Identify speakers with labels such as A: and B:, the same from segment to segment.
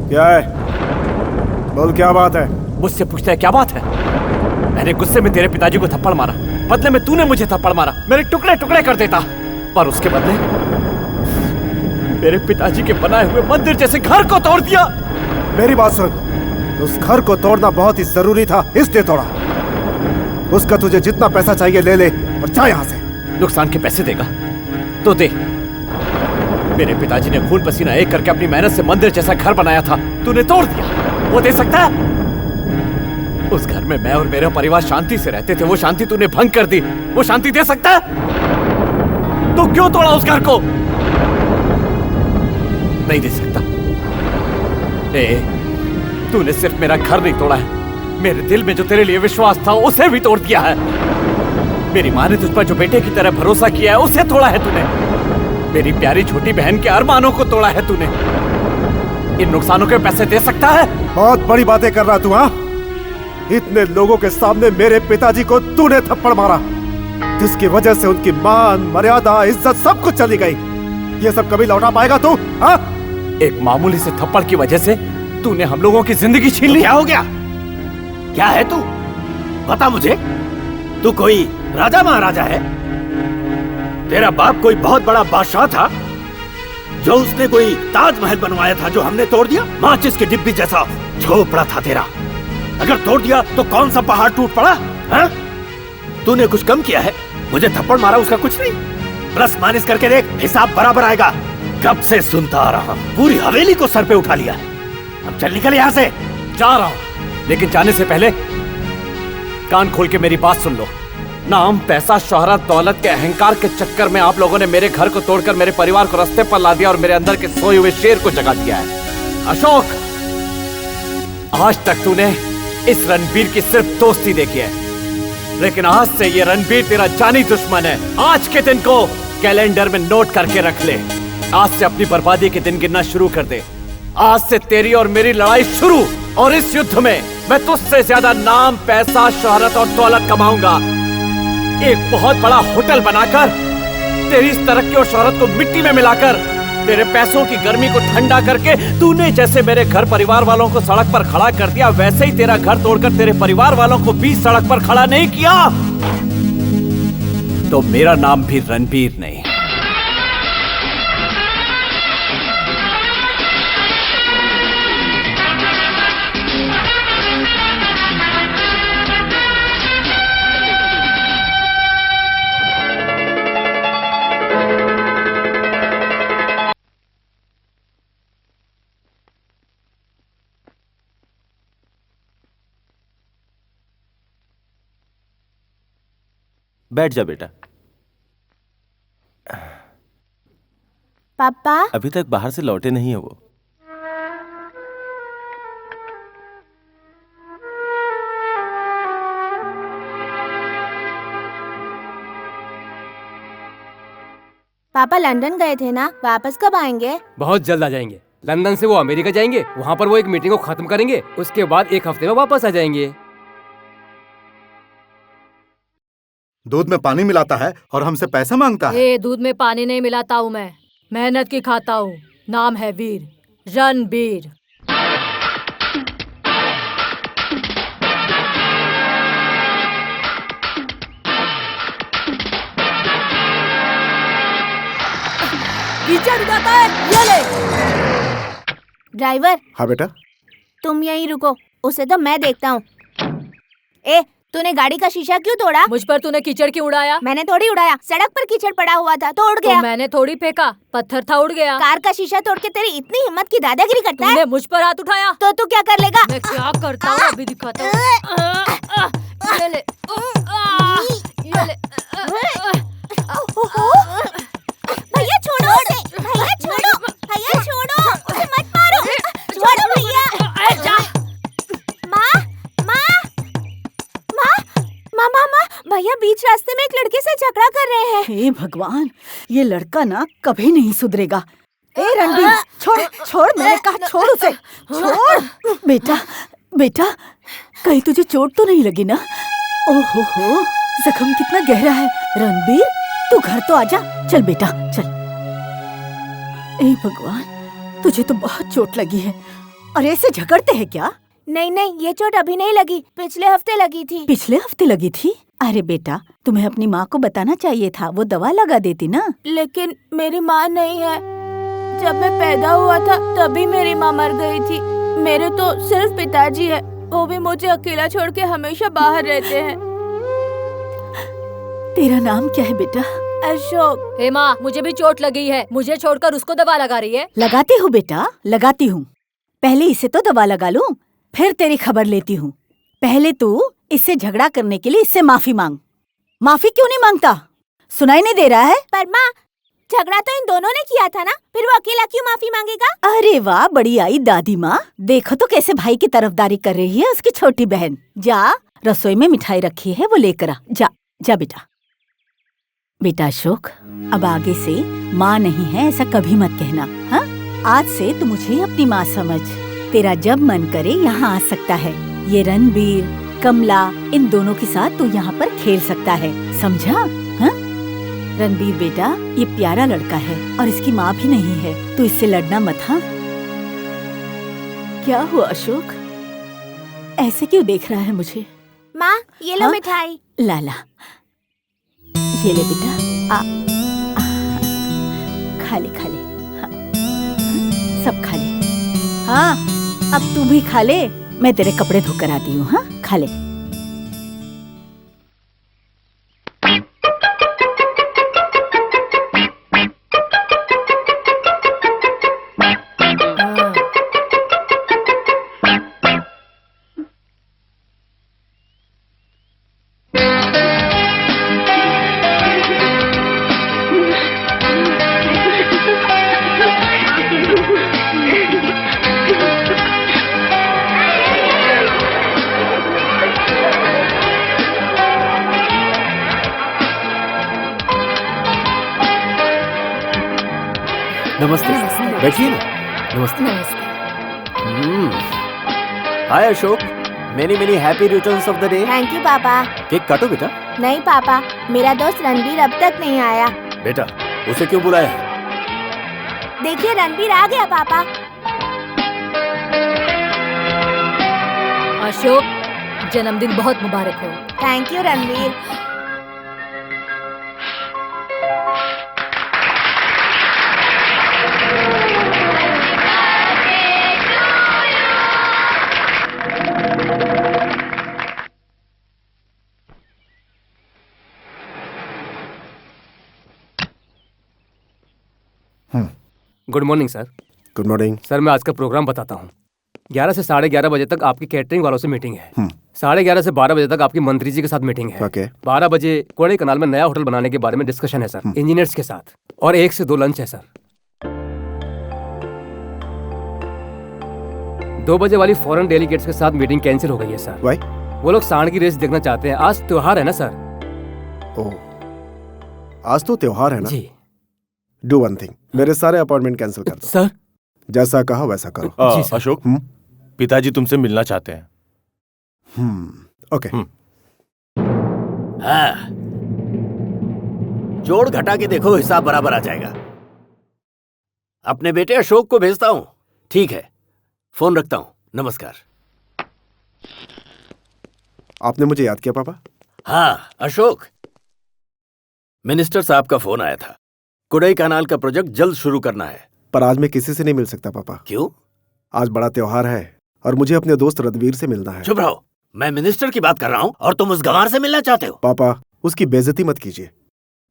A: क्या है? बोल, क्या बात है?
B: मुझसे पूछता है क्या बात है? मैंने गुस्से में तेरे पिताजी को थप्पड़ मारा, बदले में तूने मुझे थप्पड़ मारा, मेरे टुकड़े टुकड़े कर देता, पर उसके बदले मेरे पिताजी के बनाए हुए मंदिर जैसे घर को तोड़ दिया।
A: मेरी बात सुन, उस घर को तोड़ना बहुत ही जरूरी था, इसलिए तोड़ा। उसका तुझे जितना पैसा चाहिए ले ले और जा यहाँ से।
B: नुकसान के पैसे देगा तो दे। मेरे पिताजी ने खून पसीना एक करके अपनी मेहनत से मंदिर जैसा घर बनाया था, तूने तोड़ दिया। वो दे सकता है? उस घर में मैं और मेरा परिवार शांति से रहते थे, वो शांति तूने भंग कर दी। वो शांति दे सकता है? तो क्यों तोड़ा उस घर को? नहीं दे सकता। तूने सिर्फ मेरा घर नहीं तोड़ा है, मेरे दिल में जो तेरे लिए विश्वास था उसे भी तोड़ दिया है। मेरी माँ ने तुझ पर जो बेटे की तरह भरोसा किया है उसे तोड़ा है तूने। मेरी प्यारी छोटी बहन के अरमानों को तोड़ा है तूने। इन नुकसानों के पैसे दे सकता है?
A: बहुत बड़ी बातें कर रहा तू। हाँ, इतने लोगों के सामने मेरे पिताजी को तूने थप्पड़ मारा, जिसकी वजह से उनकी मान, मर्यादा, इज्जत सब कुछ चली गई। ये सब कभी लौटा पाएगा तू? हाँ?
B: एक मामूली से थप्पड़ की वजह से तूने हम लोगों की जिंदगी छीन ली।
C: क्या हो गया? क्या है तू? बता मुझे। तू कोई राजा महाराजा है? तेरा बाप कोई बहुत बड़ा बादशाह था जो उसने कोई ताजमहल बनवाया था जो हमने तोड़ दिया? माचिस की डिब्बी जैसा झोपड़ा था तेरा, अगर तोड़ दिया तो कौन सा पहाड़ टूट पड़ा? हाँ? तूने कुछ कम किया है? मुझे थप्पड़ मारा उसका कुछ नहीं, प्लस माइनस करके देख, हिसाब बराबर आएगा। कब से सुनता आ रहा हूँ, पूरी हवेली को सर पे उठा लिया। अब चल निकल यहाँ से।
B: जा रहा हूँ, लेकिन जाने से पहले कान खोल के मेरी बात सुन लो। नाम, पैसा, शोहरत, दौलत के अहंकार के चक्कर में आप लोगों ने मेरे घर को तोड़कर मेरे परिवार को रास्ते पर ला दिया और मेरे अंदर के सोए हुए शेर को जगा दिया है। अशोक, आज तक तूने इस रणबीर की सिर्फ दोस्ती देखी है, लेकिन आज से ये रणबीर तेरा जानी दुश्मन है। आज के दिन को कैलेंडर में नोट करके रख ले। आज से अपनी बर्बादी के दिन गिनना शुरू कर दे। आज से तेरी और मेरी लड़ाई शुरू, और इस युद्ध में मैं तुझसे ज्यादा नाम, पैसा, शोहरत और दौलत कमाऊंगा। एक बहुत बड़ा होटल बनाकर तेरी इस तरक्की और शोहरत को मिट्टी में मिलाकर, तेरे पैसों की गर्मी को ठंडा करके, तूने जैसे मेरे घर परिवार वालों को सड़क पर खड़ा कर दिया, वैसे ही तेरा घर तोड़कर तेरे परिवार वालों को बीच सड़क पर खड़ा नहीं किया तो मेरा नाम भी रणबीर नहीं।
D: बैठ जा बेटा।
E: पापा,
D: अभी तक बाहर से लौटे नहीं है वो।
E: पापा लंदन गए थे ना, वापस कब आएंगे?
F: बहुत जल्द आ जाएंगे। लंदन से वो अमेरिका जाएंगे, वहाँ पर वो एक मीटिंग को खत्म करेंगे, उसके बाद एक हफ्ते में वापस आ जाएंगे।
A: दूध में पानी मिलाता है और हमसे पैसा मांगता है।
G: दूध में पानी नहीं मिलाता हूँ मैं, मेहनत की खाता हूँ। नाम है वीर, रणबीर। कीचड़ जाता है, ये ले।
E: ड्राइवर।
A: हाँ बेटा।
E: तुम यहीं रुको, उसे तो मैं देखता हूँ। तूने गाड़ी का शीशा क्यों तोड़ा?
G: मुझ पर तूने कीचड़ क्यों उड़ाया?
E: मैंने थोड़ी उड़ाया, सड़क पर कीचड़ पड़ा हुआ था तो उड़ गया।
G: तो मैंने थोड़ी फेंका, पत्थर था, उड़ गया।
E: कार का शीशा तोड़ के तेरी इतनी हिम्मत की दादागिरी करता है?
G: तूने मुझ पर हाथ उठाया
E: तो तू क्या कर लेगा?
G: मैं क्या करता हूँ अभी दिखाता हूँ। ये ले, ये ले।
E: भैया छोड़ो उसे, भैया छोड़ो, भैया छोड़ो, उसे मत मारो, छोड़ो भैया। माँ, भैया बीच रास्ते में एक लड़के से झगड़ा कर रहे हैं।
H: हे भगवान, ये लड़का ना कभी नहीं सुधरेगा। ए रणबीर, छोड़ छोड़, मैंने कहा छोड़ उसे, छोड़। बेटा बेटा, कहीं तुझे चोट तो नहीं लगी ना? ओहो हो, जख्म कितना गहरा है। रणबीर, तू घर तो आजा। चल बेटा चल। ए भगवान, तुझे तो बहुत चोट लगी है। और ऐसे झगड़ते हैं क्या?
E: नहीं नहीं, ये चोट अभी नहीं लगी, पिछले हफ्ते लगी थी।
H: पिछले हफ्ते लगी थी? अरे बेटा, तुम्हें अपनी माँ को बताना चाहिए था, वो दवा लगा देती ना।
E: लेकिन मेरी माँ नहीं है। जब मैं पैदा हुआ था तभी मेरी माँ मर गई थी। मेरे तो सिर्फ पिताजी है, वो भी मुझे अकेला छोड़ के हमेशा बाहर रहते हैं।
H: तेरा नाम क्या है बेटा?
E: अशोक।
G: हे माँ, मुझे भी चोट लगी है, मुझे छोड़कर उसको दवा लगा रही है।
H: लगाती हूँ बेटा, लगाती हूँ। पहले इसे तो दवा लगा लूं, फिर तेरी खबर लेती हूँ। पहले तू इससे झगड़ा करने के लिए इससे माफी मांग। माफी क्यों नहीं मांगता? सुनाई नहीं दे रहा है?
E: पर माँ, झगड़ा तो इन दोनों ने किया था ना, फिर वो अकेला क्यों माफी मांगेगा?
H: अरे वाह, बड़ी आई दादी माँ। देखो तो कैसे भाई की तरफदारी कर रही है उसकी छोटी बहन। जा, रसोई में मिठाई रखी है, वो लेकर आ। जा जा बेटा। बेटा अशोक, अब आगे से माँ नहीं है ऐसा कभी मत कहना, हाँ? आज से तू मुझे अपनी माँ समझ। तेरा जब मन करे यहाँ आ सकता है। ये रणबीर, कमला, इन दोनों के साथ तू यहाँ पर खेल सकता है, समझा? हाँ? रणबीर बेटा, ये प्यारा लड़का है और इसकी माँ भी नहीं है, तू इससे लड़ना मत, हाँ? क्या हुआ अशोक, ऐसे क्यों देख रहा है मुझे?
E: माँ, ये लो
H: हाँ?
E: मिठाई।
H: लाला, ये ले बेटा, खा ले खा ले, हाँ, सब खा ले। हाँ, अब तू भी खा ले, मैं तेरे कपड़े धोकर आती हूँ। हाँ, खा ले।
C: नमस्ते। बैठिए ना। नमस्ते। Hi Ashok, many many happy returns of the day.
E: Thank you पापा।
C: केक काटो बेटा।
E: नहीं पापा, मेरा दोस्त रणबीर अब तक नहीं आया।
C: बेटा, उसे क्यों बुलाया है?
E: देखिए, रणबीर आ गया पापा।
G: अशोक, जन्मदिन बहुत मुबारक हो।
E: Thank you Ranbir.
F: Good morning sir.
A: Good morning.
F: Sir, मैं आज का प्रोग्राम बताता हूँ। 11 से 11:30 बजे तक आपकी कैटरिंग वालों से मीटिंग है। 11:30 से 12 बजे तक आपकी मंत्री जी के साथ मीटिंग है।
A: ओके।
F: 12 बजे कोड़े कनाल में नया होटल बनाने के बारे में डिस्कशन है सर, इंजीनियर्स के साथ। और 1 से 2 लंच है सर। 2 बजे वाली फॉरेन डेलीगेट्स के साथ मीटिंग कैंसिल हो गई है सर।
A: Why?
F: वो लोग सांड की रेस देखना चाहते हैं। आज त्योहार है ना सर।
A: ओह, आज तो त्योहार है ना?
F: जी।
A: डू वन थिंग, मेरे सारे अपॉइंटमेंट कैंसिल कर दो।
F: सर,
A: जैसा कहा वैसा करो।
F: जी सर।
D: अशोक, पिताजी तुमसे मिलना चाहते हैं।
A: ओके।
C: हाँ, जोड़ घटा के देखो, हिसाब बराबर आ जाएगा। अपने बेटे अशोक को भेजता हूँ। ठीक है, फोन रखता हूँ। नमस्कार।
A: आपने मुझे याद किया पापा?
C: हाँ अशोक, मिनिस्टर साहब का फोन आया था। कुडई कैनाल का प्रोजेक्ट जल्द शुरू करना है।
A: पर आज मैं किसी से नहीं मिल सकता पापा।
C: क्यों?
A: आज बड़ा त्योहार है और मुझे अपने दोस्त रणबीर से मिलना है।
C: चुप रहो, मैं मिनिस्टर की बात कर रहा हूँ और तुम उस गंवार से मिलना चाहते हो।
A: पापा, उसकी बेइज्जती मत कीजिए।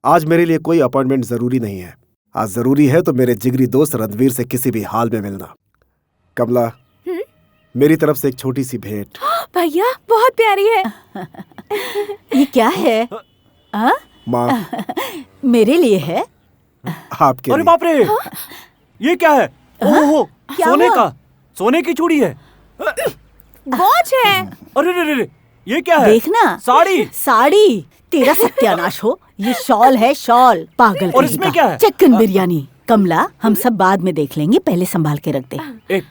A: आज मेरे लिए कोई अपॉइंटमेंट जरूरी नहीं है। आज जरूरी है तो मेरे जिगरी दोस्त रणबीर से किसी भी हाल में मिलना। कमला, मेरी तरफ से एक छोटी सी भेंट।
E: भैया, बहुत प्यारी है।
H: ये क्या है? हाँ?
A: माँ,
H: मेरे लिए है।
A: आपके
B: अरे
A: लिए।
B: बाप रे, ये क्या है? ओहो,
H: क्या
B: सोने
H: हुआ?
B: का, सोने की चूड़ी है।
E: वॉच है।
B: अरे रे रे रे, ये क्या है?
H: देखना,
B: साड़ी।
H: साड़ी। तेरा सत्यानाश हो। ये शॉल है, शॉल। पागल
B: और
H: कहीं
B: इसमें
H: का।
B: क्या है?
H: चिकन बिरयानी। कमला, हम सब बाद में देख लेंगे, पहले संभाल के रख दे।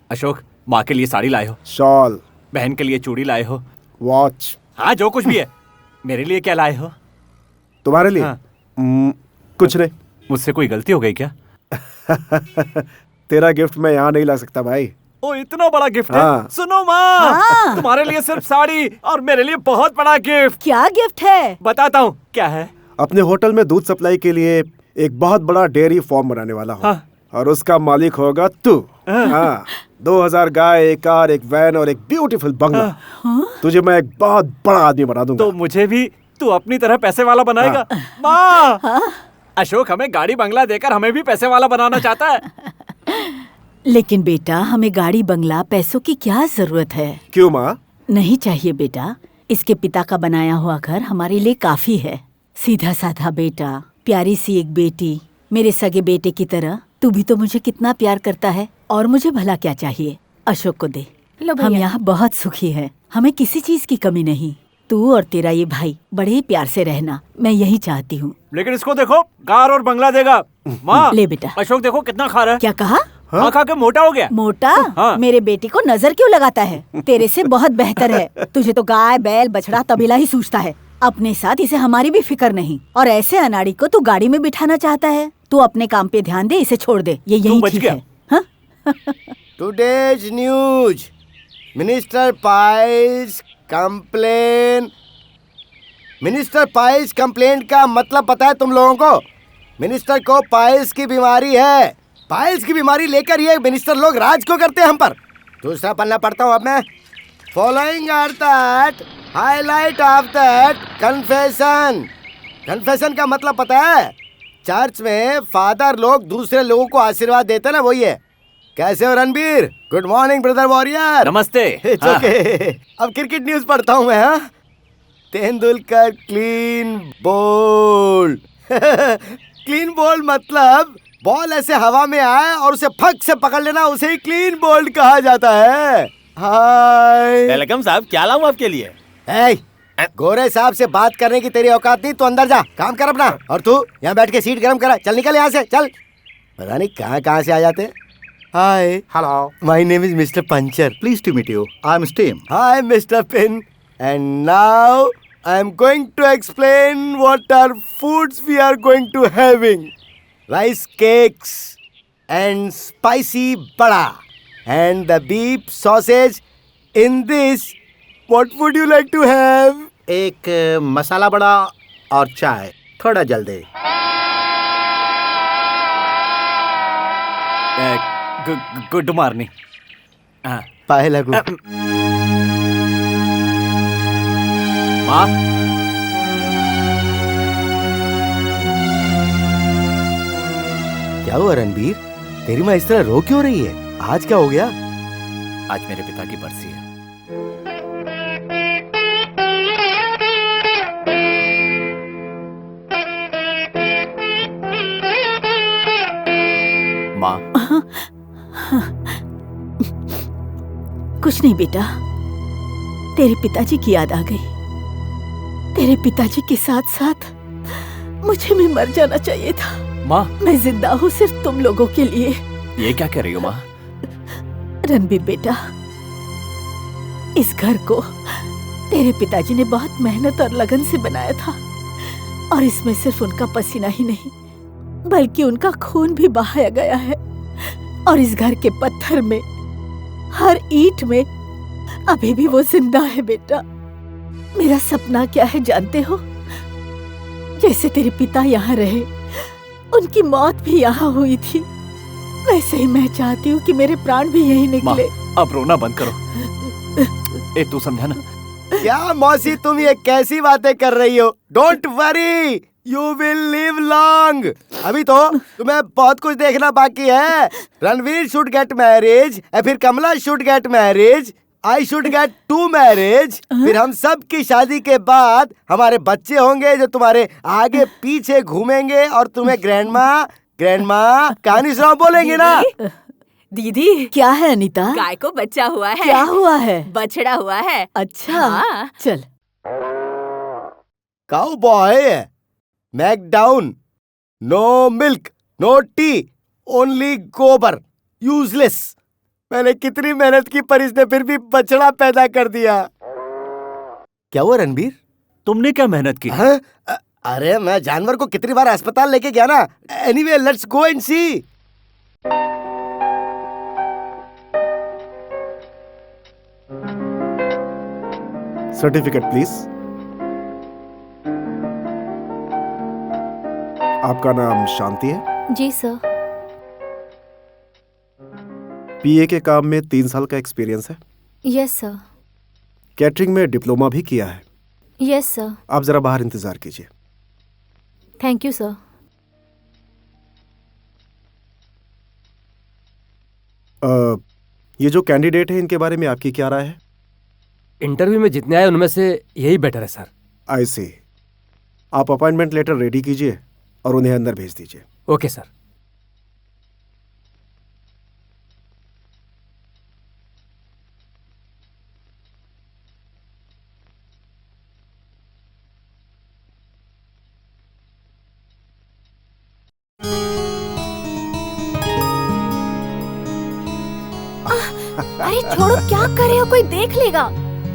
B: अशोक, माँ के लिए साड़ी लाए हो,
A: शॉल,
B: बहन के लिए चूड़ी लाए हो,
A: वॉच।
B: हाँ जो कुछ भी है। मेरे लिए क्या लाए हो?
A: तुम्हारे लिए?
B: हाँ।
A: कुछ नहीं।
B: मुझसे कोई गलती हो गई क्या?
A: तेरा गिफ्ट मैं यहाँ नहीं ला सकता भाई।
B: ओ इतना बड़ा गिफ्ट है।
A: हाँ।
B: सुनो माँ,
H: हाँ।
B: तुम्हारे लिए सिर्फ साड़ी और मेरे लिए बहुत बड़ा गिफ्ट।
H: क्या गिफ्ट है?
B: बताता हूँ क्या है।
A: अपने होटल में दूध सप्लाई के लिए एक बहुत बड़ा डेयरी फार्म बनाने वाला हूँ।
B: हाँ।
A: और उसका मालिक होगा तू। हाँ 2000 गाय, एक कार, एक वैन और एक ब्यूटीफुल बंगला। तुझे मैं एक बहुत बड़ा आदमी बना दूंगा।
B: तो मुझे भी तू अपनी तरह पैसे वाला बनाएगा। माँ, अशोक हमें गाड़ी बंगला देकर हमें भी पैसे वाला बनाना चाहता है।
H: लेकिन बेटा, हमें गाड़ी बंगला पैसों की क्या जरूरत है?
A: क्यों माँ?
H: नहीं चाहिए बेटा। इसके पिता का बनाया हुआ घर हमारे लिए काफी है। सीधा साधा बेटा, प्यारी सी एक बेटी, मेरे सगे बेटे की तरह। तू भी तो मुझे कितना प्यार करता है, और मुझे भला क्या चाहिए? अशोक को दे।
E: लो
H: हम
E: भैया।
H: यहाँ बहुत सुखी हैं। हमें किसी चीज की कमी नहीं। तू और तेरा ये भाई बड़े प्यार से रहना, मैं यही चाहती हूँ।
B: लेकिन इसको देखो, कार और बंगला देगा। माँ,
H: ले बेटा।
B: अशोक देखो कितना खा रहा है।
H: क्या कहा?
B: खा खा के मोटा हो गया।
H: मोटा?
B: हाँ।
H: मेरे बेटी को नजर क्यों लगाता है? तेरे से बहुत बेहतर है। तुझे तो गाय, बैल, बछड़ा, तबेला ही सूझता है। अपने साथ इसे हमारी भी फिक्र नहीं। और ऐसे अनाड़ी को तू गाड़ी में बिठाना चाहता है? तू अपने काम पे ध्यान दे, इसे छोड़ दे। ये यही
B: बच
H: ठीक
B: गया।
H: है। हाँ?
I: Today's news, minister piles complain. Minister piles complaint का मतलब पता है तुम लोगों को? मिनिस्टर को पाइल्स की बीमारी है। पाइल्स की बीमारी लेकर ये मिनिस्टर लोग राज क्यों करते हैं हम पर? दूसरा पन्ना पढ़ता हूँ अब मैं। Following are that highlight of that confession. Confession का मतलब पता है? चर्च में फादर लोग दूसरे लोगों को आशीर्वाद देते ना, वही है। कैसे हो Ranbir? Good morning brother warrior.
B: नमस्ते।
I: It's okay. अब क्रिकेट न्यूज पढ़ता हूँ मैं। हाँ, Tendulkar clean bowled. Clean bowled मतलब बॉल ऐसे हवा में आए और उसे फक से पकड़ लेना, उसे ही क्लीन बोल्ड कहा जाता है। हाय
D: वेलकम साहब, क्या लाऊं आपके लिए?
I: ए, गोरे साहब से बात करने की तेरी औकात नहीं, तो अंदर जा, काम कर अपना। और तू यहाँ बैठ के सीट गर्म करा। चल निकल यहाँ से, चल। पता नहीं कहाँ से आ जाते हैं। हाय,
J: Hello.
I: My name is mister puncture.
J: Pleased to meet you. I'm Steam.
I: Hi, Mr. Pin. And now I am going to explain what are foods we are going to having. Rice cakes and spicy bada and the beef sausage. In this, what would you like to have?
J: एक मसाला बड़ा और चाय, थोड़ा जल्दी।
B: Good morning. हाँ।
I: पाए लगू।
B: माँ,
I: क्या हुआ रणबीर? तेरी माँ इस तरह रो क्यों रही है? आज क्या हो गया?
B: आज मेरे पिता की बरसी है। माँ,
H: कुछ नहीं बेटा, तेरे पिताजी की याद आ गई। तेरे पिताजी के साथ साथ मुझे भी मर जाना चाहिए था।
B: माँ,
H: मैं जिंदा हूँ सिर्फ तुम लोगों के लिए।
B: ये क्या कह रही हो माँ?
H: रणबीर बेटा, इस घर को तेरे पिताजी ने बहुत मेहनत और लगन से बनाया था, और इसमें सिर्फ उनका पसीना ही नहीं बल्कि उनका खून भी बहाया गया है। और इस घर के पत्थर में, हर ईंट में अभी भी वो जिंदा है बेटा। मेरा सपना क्या है जानते हो? जैसे तेरे पिता यहाँ रहे, उनकी मौत भी यहाँ हुई थी, वैसे ही मैं चाहती हूँ कि मेरे प्राण भी यहीं
B: माँ,
H: निकले।
B: अब रोना बंद करो। तू समझा ना?
I: क्या मौसी, तुम ये कैसी बातें कर रही हो? Don't worry, you will live long. अभी तो तुम्हें बहुत कुछ देखना बाकी है। रणवीर शुड गेट मैरिज, फिर Kamala should get marriage, I should get 2 marriage. फिर हम सब की शादी के बाद हमारे बच्चे होंगे जो तुम्हारे आगे पीछे घूमेंगे और तुम्हें ग्रैंडमा कहानी सुनाओ बोलेंगे ना।
E: दीदी,
H: क्या है अनीता?
E: गाय को बच्चा हुआ है।
H: क्या हुआ है?
E: बछड़ा हुआ है।
H: अच्छा,
E: हाँ।
H: चल।
I: काउ बॉय, मैकडाउन, no milk, no tea, only गोबर, यूजलेस। मैंने कितनी मेहनत की पर इसने फिर भी बछड़ा पैदा कर दिया। क्या हुआ रणबीर?
B: तुमने क्या मेहनत की?
I: हाँ? अरे मैं जानवर को कितनी बार अस्पताल लेके गया ना। Anyway, let's go and see.
A: Certificate please. आपका नाम शांति है?
G: जी सर।
A: पीए के काम में 3 साल का एक्सपीरियंस है?
G: Yes sir.
A: कैटरिंग में डिप्लोमा भी किया है?
G: Yes sir.
A: आप जरा बाहर इंतजार कीजिए।
G: Thank you sir.
A: ये जो कैंडिडेट है इनके बारे में आपकी क्या राय है?
F: इंटरव्यू में जितने आए उनमें से यही बेटर है सर।
A: आई सी। आप अपॉइंटमेंट लेटर रेडी कीजिए और उन्हें अंदर भेज दीजिए।
F: Okay sir.
G: अरे छोड़ो, क्या कर रहे हो? कोई देख लेगा।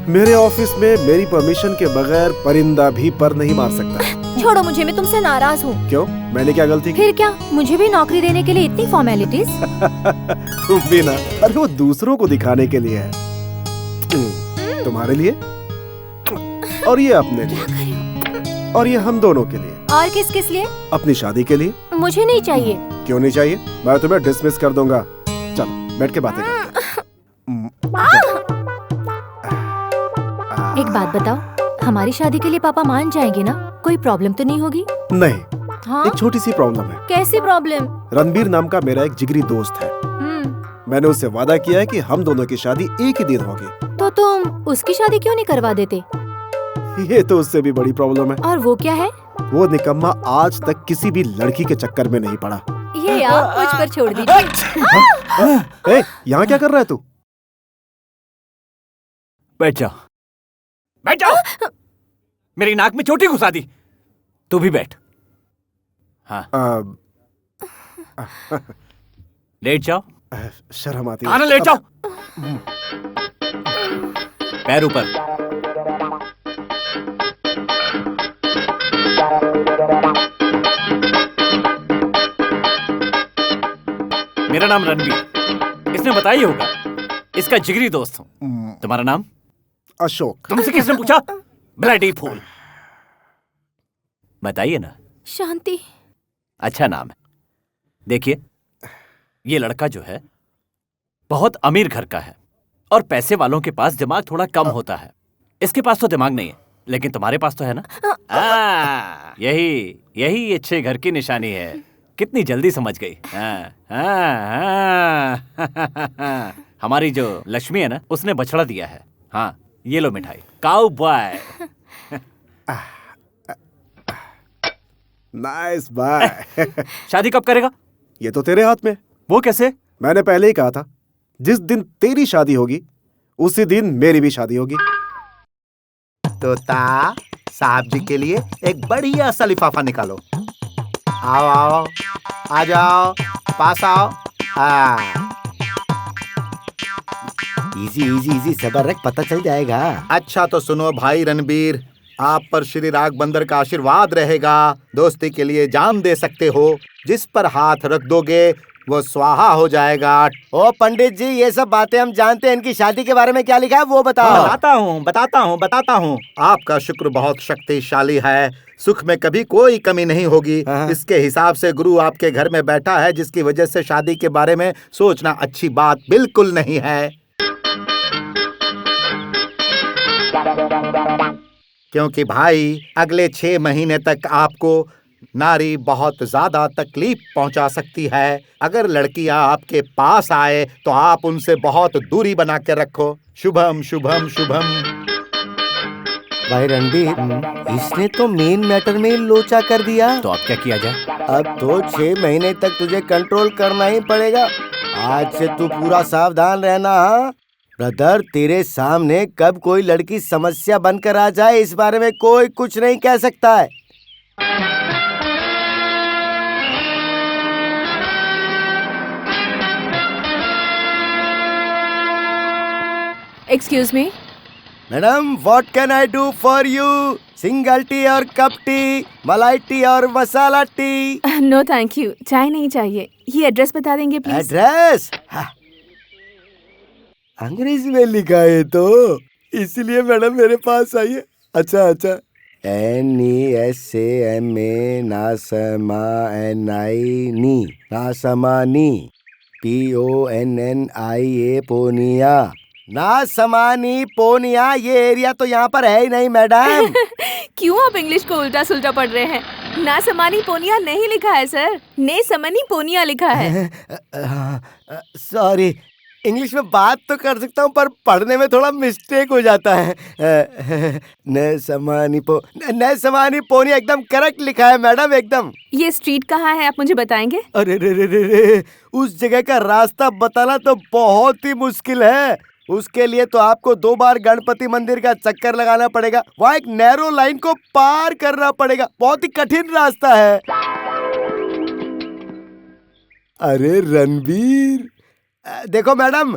A: मेरे ऑफिस में मेरी परमिशन के बगैर परिंदा भी पर नहीं मार सकता।
G: छोड़ो मुझे, मैं तुमसे नाराज हूँ।
A: क्यों? मैंने क्या गलती की?
G: फिर क्या, मुझे भी नौकरी देने के लिए इतनी फॉर्मेलिटीज?
A: तुम भी ना। अरे वो दूसरों को दिखाने के लिए है, तुम्हारे लिए और ये अपने लिए और ये हम दोनों के लिए।
G: और किस किस लिए?
A: अपनी शादी के लिए।
G: मुझे नहीं चाहिए।
A: क्यों नहीं चाहिए? मैं तुम्हें डिसमिस कर दूंगा। चलो बैठ के बातें करते हैं।
G: एक बात बताओ, हमारी शादी के लिए पापा मान जाएंगे ना? कोई प्रॉब्लम तो नहीं होगी?
A: नहीं।
G: हाँ?
A: एक छोटी सी प्रॉब्लम है।
G: कैसी प्रॉब्लम?
A: रणबीर नाम का मेरा एक जिगरी दोस्त है। मैंने उससे वादा किया है कि हम दोनों की शादी एक ही दिन होगी।
G: तो तुम उसकी शादी क्यों नहीं करवा देते?
A: ये तो उससे भी बड़ी प्रॉब्लम है।
G: और वो क्या है?
A: वो निकम्मा आज तक किसी भी लड़की के चक्कर में नहीं पड़ा।
G: ये आप मुझ पर छोड़ दीजिए।
A: यहाँ क्या कर रहा है तू?
B: बैठ जाओ, बैठ जाओ। मेरी नाक में चोटी घुसा दी। तू भी बैठ। हाँ। लेट जाओ।
A: शर्म आती है।
B: खाना लेट जाओ। पैर ऊपर। मेरा नाम रणबीर, इसने बताया ही होगा। इसका जिगरी दोस्त हूँ। तुम्हारा नाम?
A: अशोक।
B: तुमसे किसने पूछा? Bloody fool. बताइए ना।
G: शांति।
B: अच्छा नाम है। देखिए, ये लड़का जो है बहुत अमीर घर का है और पैसे वालों के पास दिमाग थोड़ा कम होता है। इसके पास तो दिमाग नहीं है, लेकिन तुम्हारे पास तो है ना। यही अच्छे घर की निशानी है। कितनी जल्दी समझ गई। हमारी जो लक्ष्मी है ना, उसने बछड़ा दिया है। हाँ, ये लो मिठाई। Cowboy.
A: Nice bye.
B: शादी कब करेगा?
A: ये तो तेरे हाथ में।
B: वो कैसे?
A: मैंने पहले ही कहा था, जिस दिन तेरी शादी होगी उसी दिन मेरी भी शादी होगी।
J: तोता, साहब जी के लिए एक बढ़िया सा लिफाफा निकालो। आओ आओ, आ जाओ, पास आओ।
I: इजी इजी इजी, सबर रख, पता चल जाएगा।
J: अच्छा तो सुनो भाई रणबीर, आप पर श्री राघबंदर का आशीर्वाद रहेगा। दोस्ती के लिए जान दे सकते हो। जिस पर हाथ रख दोगे वो स्वाहा हो जाएगा।
I: ओ पंडित जी, ये सब बातें हम जानते हैं। इनकी शादी के बारे में क्या लिखा है वो बताओ।
J: बताता हूँ। आपका शुक्र बहुत शक्तिशाली है। सुख में कभी कोई कमी नहीं होगी। इसके हिसाब से गुरु आपके घर में बैठा है, जिसकी वजह से शादी के बारे में सोचना अच्छी बात बिल्कुल नहीं है। क्योंकि भाई अगले 6 महीने तक आपको नारी बहुत ज्यादा तकलीफ पहुंचा सकती है। अगर लड़कियां आपके पास आए तो आप उनसे बहुत दूरी बना के रखो। शुभम शुभम शुभम।
I: भाई रणबीर, इसने तो मेन मैटर में ही लोचा कर दिया।
B: तो अब क्या किया जाए?
I: अब तो 6 महीने तक तुझे कंट्रोल करना ही पड़ेगा। आज से तू पूरा सावधान रहना। हाँ ब्रदर, तेरे सामने कब कोई लड़की समस्या बनकर आ जाए, इस बारे में कोई कुछ नहीं कह सकता है।
E: Excuse me
I: madam, what can I do for you? Single T और कप टी, मलाई टी और मसाला टी?
E: नो थैंक यू, चाय नहीं चाहिए। ये एड्रेस बता देंगे प्लीज?
I: एड्रेस? अंग्रेजी में लिखा है तो इसीलिए मैडम मेरे पास आई है। अच्छा अच्छा, NESAMA नासमानी PONNIA पोनिया नासमानी पोनिया। ये एरिया तो यहाँ पर है ही नहीं मैडम।
E: क्यों आप इंग्लिश को उल्टा सुल्टा पढ़ रहे हैं? ना समानी पोनिया नहीं लिखा है सर, ने समनी पोनिया लिखा है।
I: सॉरी, इंग्लिश में बात तो कर सकता हूँ पर पढ़ने में थोड़ा मिस्टेक हो जाता है। न समानी पोनिया एकदम करेक्ट लिखा है मैडम, एकदम।
E: ये स्ट्रीट कहाँ है, आप मुझे बताएंगे?
I: अरे रे, उस जगह का रास्ता बताना तो बहुत ही मुश्किल है। उसके लिए तो आपको 2 बार गणपति मंदिर का चक्कर लगाना पड़ेगा, वहाँ एक नैरो लाइन को पार करना पड़ेगा। बहुत ही कठिन रास्ता है। अरे रणबीर, देखो मैडम,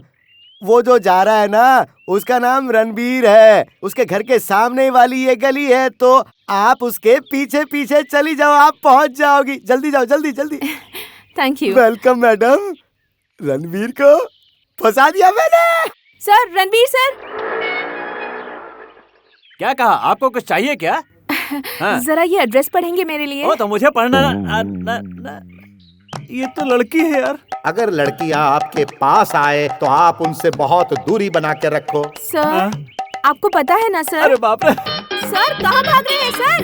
I: वो जो जा रहा है ना उसका नाम रणबीर है। उसके घर के सामने वाली ये गली है, तो आप उसके पीछे पीछे चली जाओ, आप पहुंच जाओगी। जल्दी जाओ, जल्दी जल्दी।
E: Thank you.
I: Welcome madam. Ranbir को फंसा दिया मैंने।
E: Sir, Ranbir sir.
B: क्या कहा? आपको कुछ चाहिए क्या? हाँ?
E: जरा ये एड्रेस पढ़ेंगे मेरे लिए?
B: ओ, तो मुझे पढ़ना ये तो लड़की है यार।
J: अगर लड़कियां आपके पास आए तो आप उनसे बहुत दूरी बना के रखो।
E: सर, आपको पता है ना सर?
B: अरे बाप रे।
E: सर, कहाँ भाग रहे हैं सर?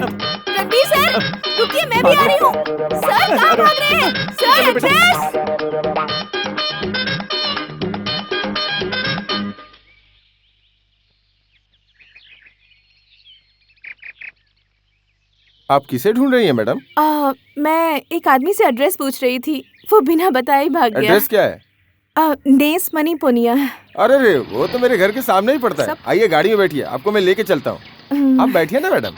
E: रणबीर सर, रुकिए, मैं भी आ रही हूँ। सर, कहाँ भाग रहे हैं? Sir, address.
D: आप किसे ढूंढ रही हैं मैडम?
E: मैं एक आदमी से एड्रेस पूछ रही थी, वो बिना बताए ही भाग गया।
D: एड्रेस क्या है?
E: नेस मनी पोनिया।
D: अरे रे, वो तो मेरे घर के सामने ही पड़ता है। आइए गाड़ी में बैठिए, आपको मैं लेके चलता हूँ। आप बैठिए ना मैडम।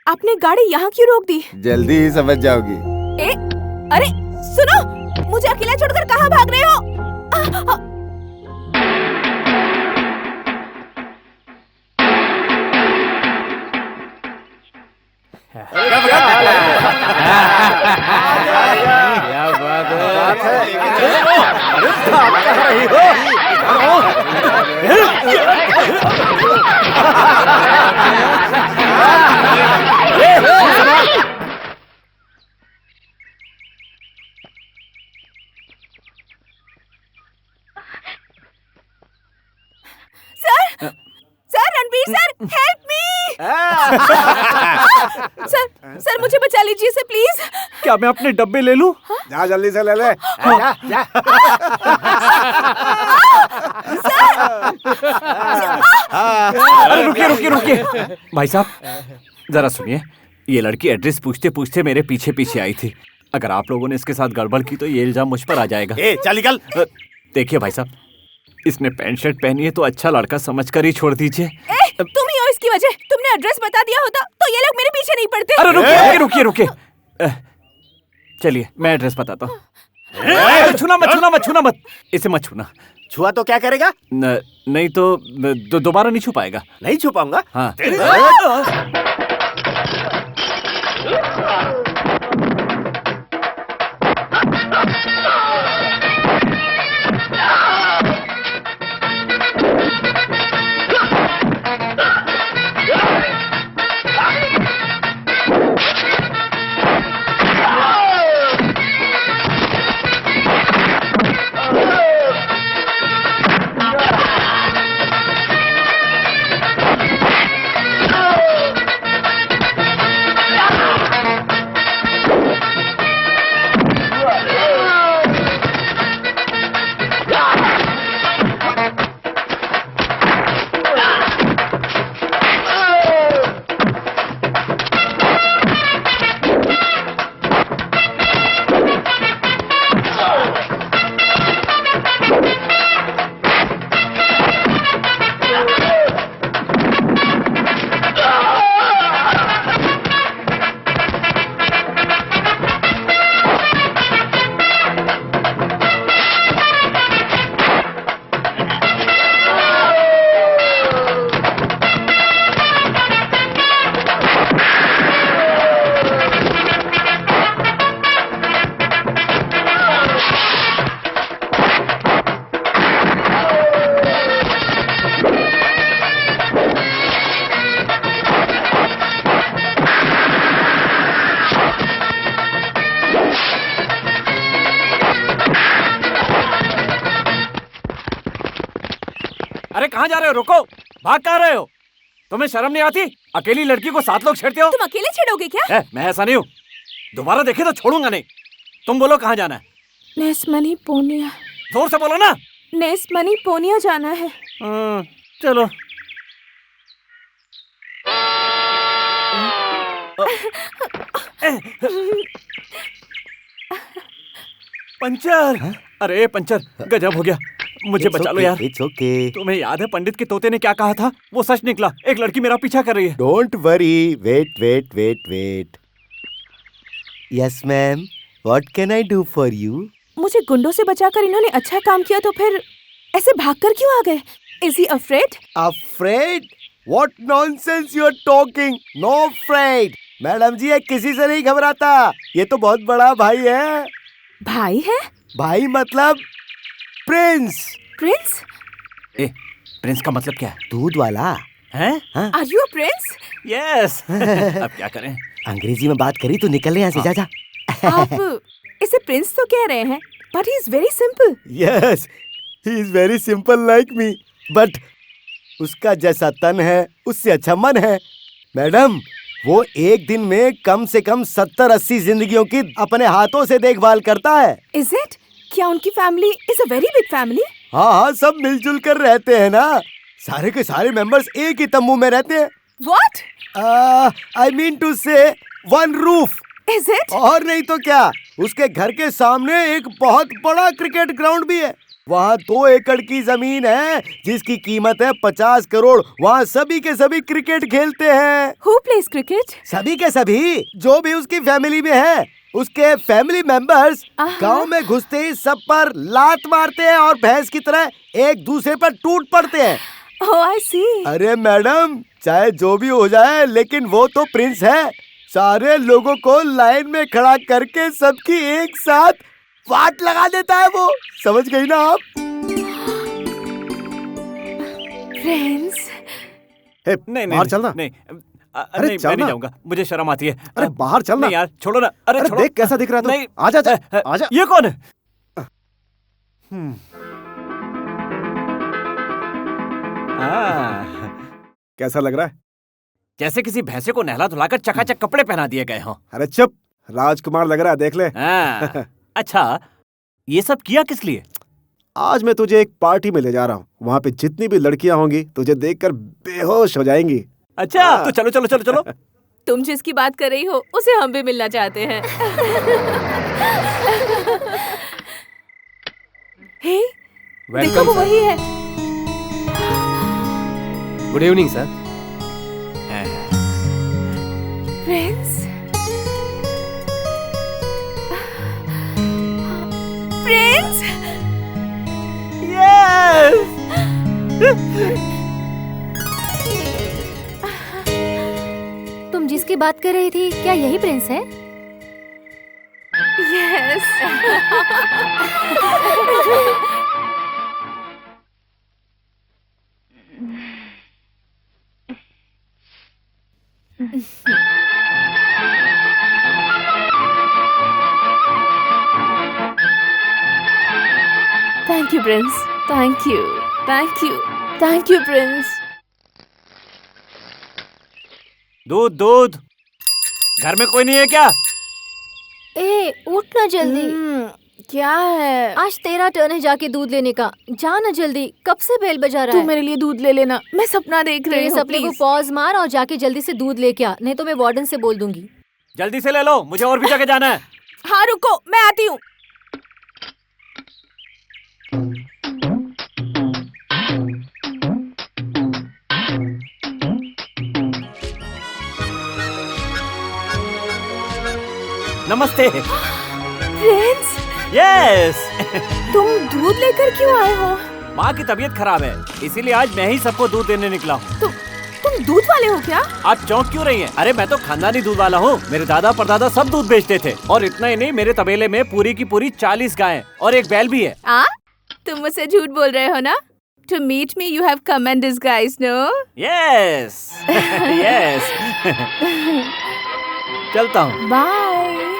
E: आपने गाड़ी यहाँ क्यों रोक दी?
D: जल्दी ही समझ जाओगी।
E: अरे सुनो, मुझे अकेला छोड़कर कहाँ भाग रहे हो?
B: क्या बात
E: sir, Ranbir sir, help me. Sir, मुझे बचा लीजिए सर, प्लीज।
B: क्या मैं अपने डब्बे ले लूं?
A: जा जल्दी से ले ले। जा।
B: अरे रुकिए। भाई साहब, जरा सुनिए। ये लड़की एड्रेस पूछते पूछते मेरे पीछे पीछे आई थी। अगर आप लोगों ने इसके साथ गड़बड़ की तो ये इल्जाम मुझ पर आ जाएगा।
C: चल निकल।
B: देखिए भाई साहब, इसने पैंट शर्ट पहनी है तो अच्छा लड़का समझकर ही छोड़ दीजिए।
E: तुम ही हो इसकी वजह। तुमने एड्रेस बता दिया होता तो ये लोग मेरे पीछे नहीं पड़ते।
B: अरे रुकिए। चलिए मैं एड्रेस बताता हूँ। छूना मत। इसे मत छूना।
C: छुआ तो क्या करेगा?
B: नहीं तो दोबारा नहीं छू पाएगा।
C: नहीं छू पाऊंगा।
B: हाँ। कहाँ जा रहे हो? रुको, भाग कहाँ रहे हो? तुम्हें शर्म नहीं आती? अकेली लड़की को 7 लोग छेड़ते हो?
E: तुम अकेले छेड़ोगे क्या?
B: मैं ऐसा नहीं हूँ, दोबारा देखे तो छोड़ूंगा नहीं। तुम बोलो कहाँ जाना है?
E: नेस्मनी पोनिया।
B: जोर से बोलो ना।
E: नेस्मनी पोनिया जाना है।
B: चलो। पंचर। अरे पंचर, गजब हो गया। मुझे बचा लो यार।
I: It's okay.
B: तुम्हें याद है पंडित के तोते ने क्या कहा था? वो सच निकला। एक लड़की मेरा पीछा कर रही है।
I: Don't worry, wait wait wait wait. Yes ma'am, what can I do for you?
E: मुझे गुंडों से बचाकर इन्होंने अच्छा काम किया, तो फिर ऐसे भागकर क्यों आ गए? Is he afraid?
I: Afraid? What nonsense you are talking? No afraid. Madam ji, ये किसी से नहीं घबराता। ये तो बहुत बड़ा भाई है।
E: भाई है?
I: भाई मतलब प्रिंस।
E: प्रिंस?
B: प्रिंस का मतलब क्या है?
I: दूध वाला
B: है?
E: Are you a prince?
B: Yes. अब क्या करें?
I: अंग्रेजी में बात करी तो निकल यहाँ से। जा।
E: आप इसे प्रिंस तो कह रहे हैं, but he is very simple.
I: Yes, he is very simple like me. But उसका जैसा तन है, उससे अच्छा मन है। मैडम, वो एक दिन में कम से कम 70-80 जिंदगियों की अपने हाथों से देखभाल करता है।
E: Is it? क्या उनकी family is a very big family?
I: हाँ, सब मिलजुल कर रहते हैं ना। सारे के सारे मेंबर्स एक ही तंबू में रहते हैं।
E: What?
I: I mean to say one roof.
E: Is it?
I: और नहीं तो क्या, उसके घर के सामने एक बहुत बड़ा क्रिकेट ग्राउंड भी है। वहाँ 2 एकड़ की जमीन है जिसकी कीमत है 50 करोड़। वहाँ सभी के सभी क्रिकेट खेलते हैं।
E: Who plays cricket?
I: सभी के सभी, जो भी उसकी फैमिली में है। उसके फैमिली मेंबर्स गांव में घुसते ही सब पर लात मारते हैं और भैंस की तरह एक दूसरे पर टूट पड़ते हैं।
E: Oh, I see.
I: अरे मैडम, चाहे जो भी हो जाए, लेकिन वो तो प्रिंस है। सारे लोगों को लाइन में खड़ा करके सबकी एक साथ वाट लगा देता है वो। समझ गई ना आप?
E: Friends?
B: नहीं,
A: बाहर चलना।
B: नहीं,
A: अरे
B: नहीं, मैं नहीं जाऊंगा। मुझे शर्म आती है।
A: अरे बाहर चलना।
B: नहीं यार, छोड़ो ना। अरे छोड़ो।
A: देख कैसा दिख रहा है तू।
B: नहीं,
A: आजा।
B: ये कौन है?
A: कैसा लग रहा है?
B: जैसे किसी भैंसे को नहला धुलाकर चकाचक कपड़े पहना दिए गए हों।
A: अरे चुप, राजकुमार लग रहा है, देख ले।
B: अच्छा, ये सब किया किस लिए?
A: आज मैं तुझे एक पार्टी में ले जा रहा हूँ। वहाँ पे जितनी भी लड़कियाँ होंगी तुझे देखकर बेहोश हो जाएंगी।
B: अच्छा, तो चलो चलो चलो चलो।
E: तुम जिसकी बात कर रही हो उसे हम भी मिलना चाहते हैं। हे, देखो वो वही है।
F: Good evening sir.
E: Prince? Prince?
B: Yes!
G: तुम जिसकी बात कर रही थी, क्या यही प्रिंस है?
E: Yes. Thank you, Prince. Thank you. Thank you. Thank you, Prince.
B: दूध दूध, घर में कोई नहीं है क्या?
G: ए, उठ ना जल्दी।
E: क्या है?
G: आज तेरा टर्न है जाके दूध लेने का। जा ना जल्दी, कब से बेल बजा रहा है?
E: तू मेरे लिए दूध ले लेना, मैं सपना देख रही हूँ।
G: सपने को पॉज मार और जाके जल्दी से दूध लेके आ, नहीं तो मैं वार्डन से बोल दूंगी।
B: जल्दी से ले लो, मुझे और भी जगह जाना है।
E: हाँ रुको, मैं आती हूँ।
B: नमस्ते।
E: प्रिंस?
B: यस।
E: तुम दूध लेकर क्यों आए हो?
B: माँ की तबीयत खराब है, इसीलिए आज मैं ही सबको दूध देने निकला हूँ।
E: तुम दूध वाले हो क्या?
B: आप चौंक क्यों रही हैं? अरे मैं तो खानदानी दूध वाला हूँ। मेरे दादा परदादा सब दूध बेचते थे, और इतना ही नहीं, मेरे तबेले में पूरी की पूरी 40 गायें और एक बैल भी है।
E: तुम मुझसे झूठ बोल रहे हो ना? To meet me, you have come in disguise, no?
B: Yes. Yes. चलता हूँ।
E: Bye.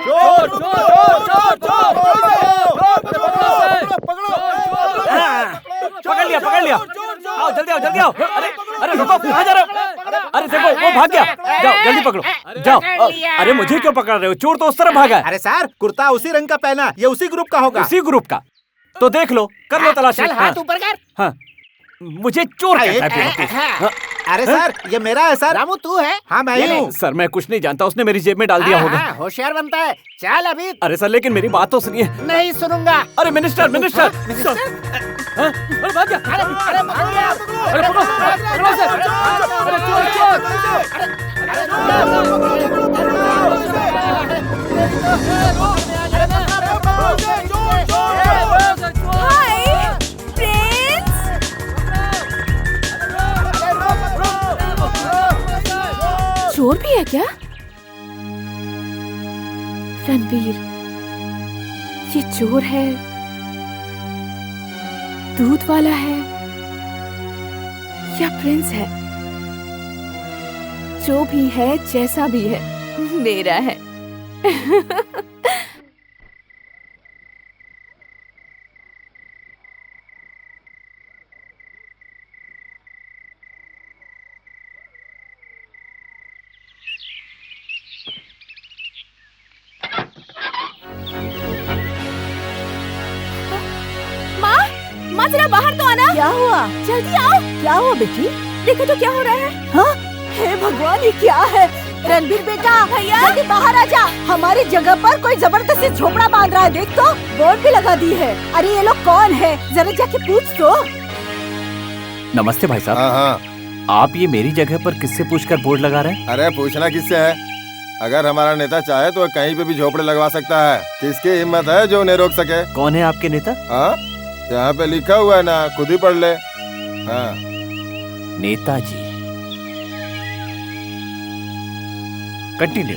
I: चोर चोर चोर चोर चोर!
B: पकड़ लिया। आओ जल्दी आओ, जल्दी आओ। अरे अरे रुको, कहाँ जा रहे हो? अरे देखो वो भाग गया, जाओ जल्दी पकड़ो, जाओ। अरे मुझे क्यों पकड़ रहे हो? चोर तो उस तरफ भागा है।
J: अरे सर, कुर्ता उसी रंग का पहना, ये उसी ग्रुप का होगा।
B: उसी ग्रुप का? तो देख लो, कर लो तलाशी।
K: चल हाथ ऊपर कर।
B: हाँ, मुझे चोर कहता है बेवकूफ।
J: अरे सर, ये मेरा है सर।
K: रामू तू है?
J: हाँ मैं ही हूँ।
B: सर मैं कुछ नहीं जानता, उसने मेरी जेब में डाल दिया होगा।
K: होशियार बनता है। चल अभी।
B: अरे सर लेकिन मेरी बात तो सुनिए।
K: नहीं सुनूंगा।
B: अरे मिनिस्टर, मिनिस्टर। हाँ? अरे भाग गया।
K: अरे अरे पकड़ो यार, पकड़ो।
B: अरे पकड़ो, पकड़ो से। अरे चोर,
E: हाय प्रिंस। चोर भी है क्या? रणबीर, ये चोर है, दूध वाला है या प्रिंस है? जो भी है, जैसा भी है, मेरा है। माँ जरा बाहर तो आना।
H: क्या हुआ?
E: जल्दी आओ।
H: क्या हुआ बेटी?
E: देखो तो क्या हो रहा है।
H: हाँ? हे भगवान, ये क्या है? रणबीर बेटा,
E: भैया
H: जल्दी बाहर आ जा। हमारी जगह पर कोई जबरदस्ती झोपड़ा बांध रहा है, देख तो। बोर्ड भी लगा दी है। अरे ये लोग कौन है? जरा जाके पूछ तो।
B: नमस्ते भाई साहब।
D: हाँ हाँ।
B: आप ये मेरी जगह पर किससे पूछकर बोर्ड लगा रहे हैं?
D: अरे पूछना किससे है? अगर हमारा नेता चाहे तो कहीं पे भी झोपड़े लगवा सकता है। किसकी हिम्मत है जो उन्हें रोक सके?
B: कौन है आपके नेता?
D: हाँ, यहाँ पे लिखा हुआ है ना, खुद ही पढ़ ले। हाँ।
B: नेताजी। कंटिन्यू।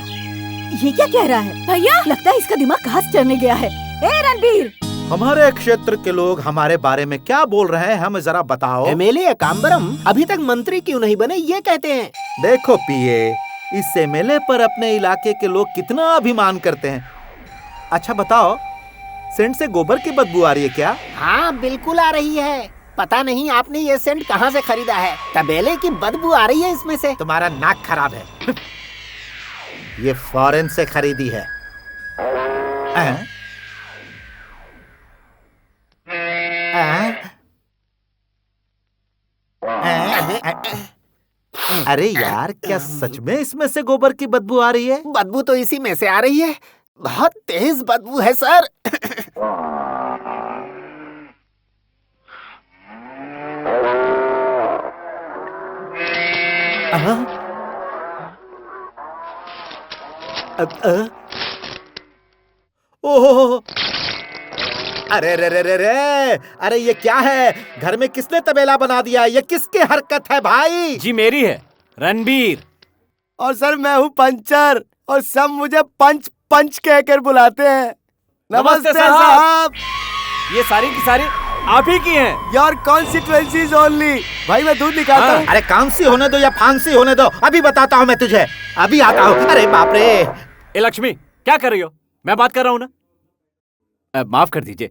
H: ये क्या कह रहा है?
E: भैया
H: लगता है इसका दिमाग कहाँ से चढ़ने गया है। ए रणबीर,
J: हमारे क्षेत्र के लोग हमारे बारे में क्या बोल रहे हैं, हमें जरा बताओ।
K: एमएलए एकाम्बरम अभी तक मंत्री क्यों नहीं बने, ये कहते हैं।
J: देखो पीए, इस एमएलए पर अपने इलाके के लोग कितना अभिमान करते हैं। अच्छा बताओ, सेंट से गोबर की बदबू आ रही है क्या?
K: हाँ बिल्कुल आ रही है। पता नहीं आपने ये सेंट कहाँ से खरीदा है, तबेले की बदबू आ रही है इसमें से।
J: तुम्हारा नाक खराब है। ये फॉरेन से खरीदी है। अरे यार, क्या सच में इसमें से गोबर की बदबू आ रही है?
K: बदबू तो इसी में से आ रही है। बहुत तेज बदबू है सर।
J: ओह, अरे रे रे रे रे, अरे ये क्या है? घर में किसने तबेला बना दिया? ये किसकी हरकत है भाई?
B: जी मेरी है, रणबीर।
I: और सर मैं हूँ पंचर, और सब मुझे पंच पंच कहकर बुलाते हैं। नमस्ते साहब।
B: ये सारी की सारी आप ही की हैं।
I: Your constituencies only. भाई मैं दूध निकालता हूँ।
J: अरे कांसी होने दो या फांसी होने दो, अभी बताता हूँ मैं तुझे। अभी आता हूँ। अरे बाप रे।
B: ए लक्ष्मी, क्या कर रही हो? मैं बात कर रहा हूँ ना। माफ कर दीजिए,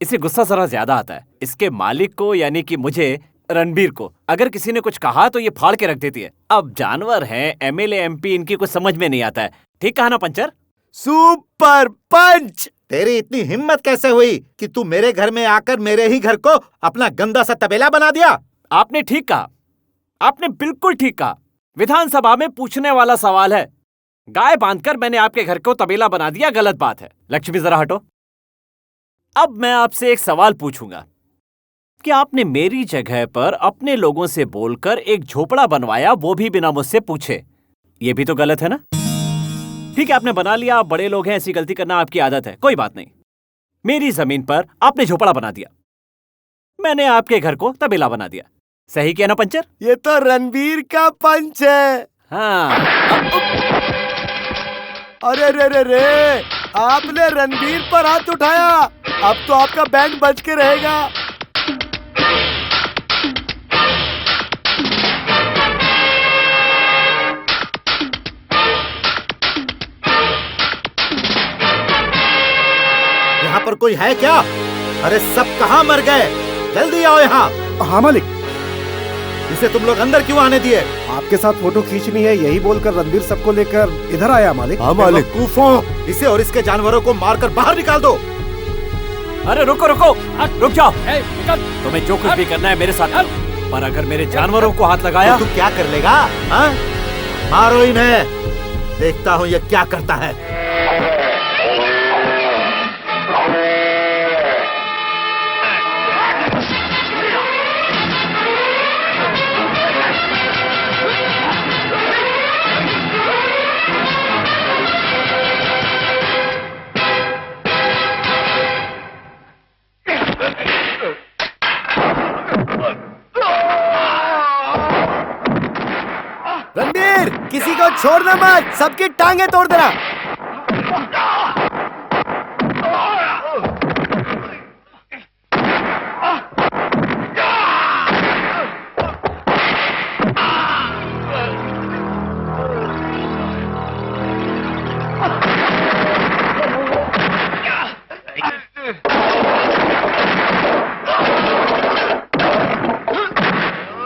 B: इसे गुस्सा जरा ज्यादा आता है। इसके मालिक को यानी कि मुझे, रणबीर को, अगर किसी ने कुछ कहा तो ये फाड़ के रख देती है। अब जानवर है, एमएलए एमपी, इनकी कुछ समझ में नहीं आता है। ठीक कहा ना पंचर?
I: सुपर पंच।
J: तेरी इतनी हिम्मत कैसे हुई कि तू मेरे घर में आकर मेरे ही घर को अपना गंदा सा तबेला बना दिया?
B: आपने ठीक कहा, आपने बिल्कुल ठीक कहा। विधानसभा में पूछने वाला सवाल है। गाय बांधकर मैंने आपके घर को तबेला बना दिया, गलत बात है। लक्ष्मी जरा हटो। अब मैं आपसे एक सवाल पूछूंगा कि आपने मेरी जगह पर अपने लोगों से बोलकर एक झोपड़ा बनवाया, वो भी बिना मुझसे पूछे। ये भी तो गलत है ना? ठीक है, आपने बना लिया, आप बड़े लोग हैं, ऐसी गलती करना आपकी आदत है, कोई बात नहीं। मेरी जमीन पर आपने झोपड़ा बना दिया, मैंने आपके घर को तबेला बना दिया। सही किया ना पंचर?
I: ये तो रणबीर का पंच है।
B: हाँ।
I: अरे रे रे रे, आपने रणबीर पर हाथ उठाया। अब तो आपका बैंड बच के रहेगा।
J: यहाँ पर कोई है क्या? अरे सब कहाँ मर गए? जल्दी आओ यहाँ।
A: हाँ मालिक।
J: इसे तुम लोग अंदर क्यों आने दिए?
A: आपके साथ फोटो खींचनी है, यही बोलकर रणबीर सबको लेकर इधर आया मालिक।
D: हाँ मालिक।
J: बेवकूफों, इसे और इसके जानवरों को मारकर बाहर निकाल दो।
B: अरे रुको रुको, रुक जाओ। तुम्हें जो कुछ भी करना है मेरे साथ करो, पर अगर मेरे जानवरों को हाथ लगाया
J: तो तू क्या कर लेगा? हाँ? मारो इन्हें, देखता हूँ ये क्या करता है।
I: रणबीर, किसी को छोड़ना मत, सबकी टांगे तोड़ देना।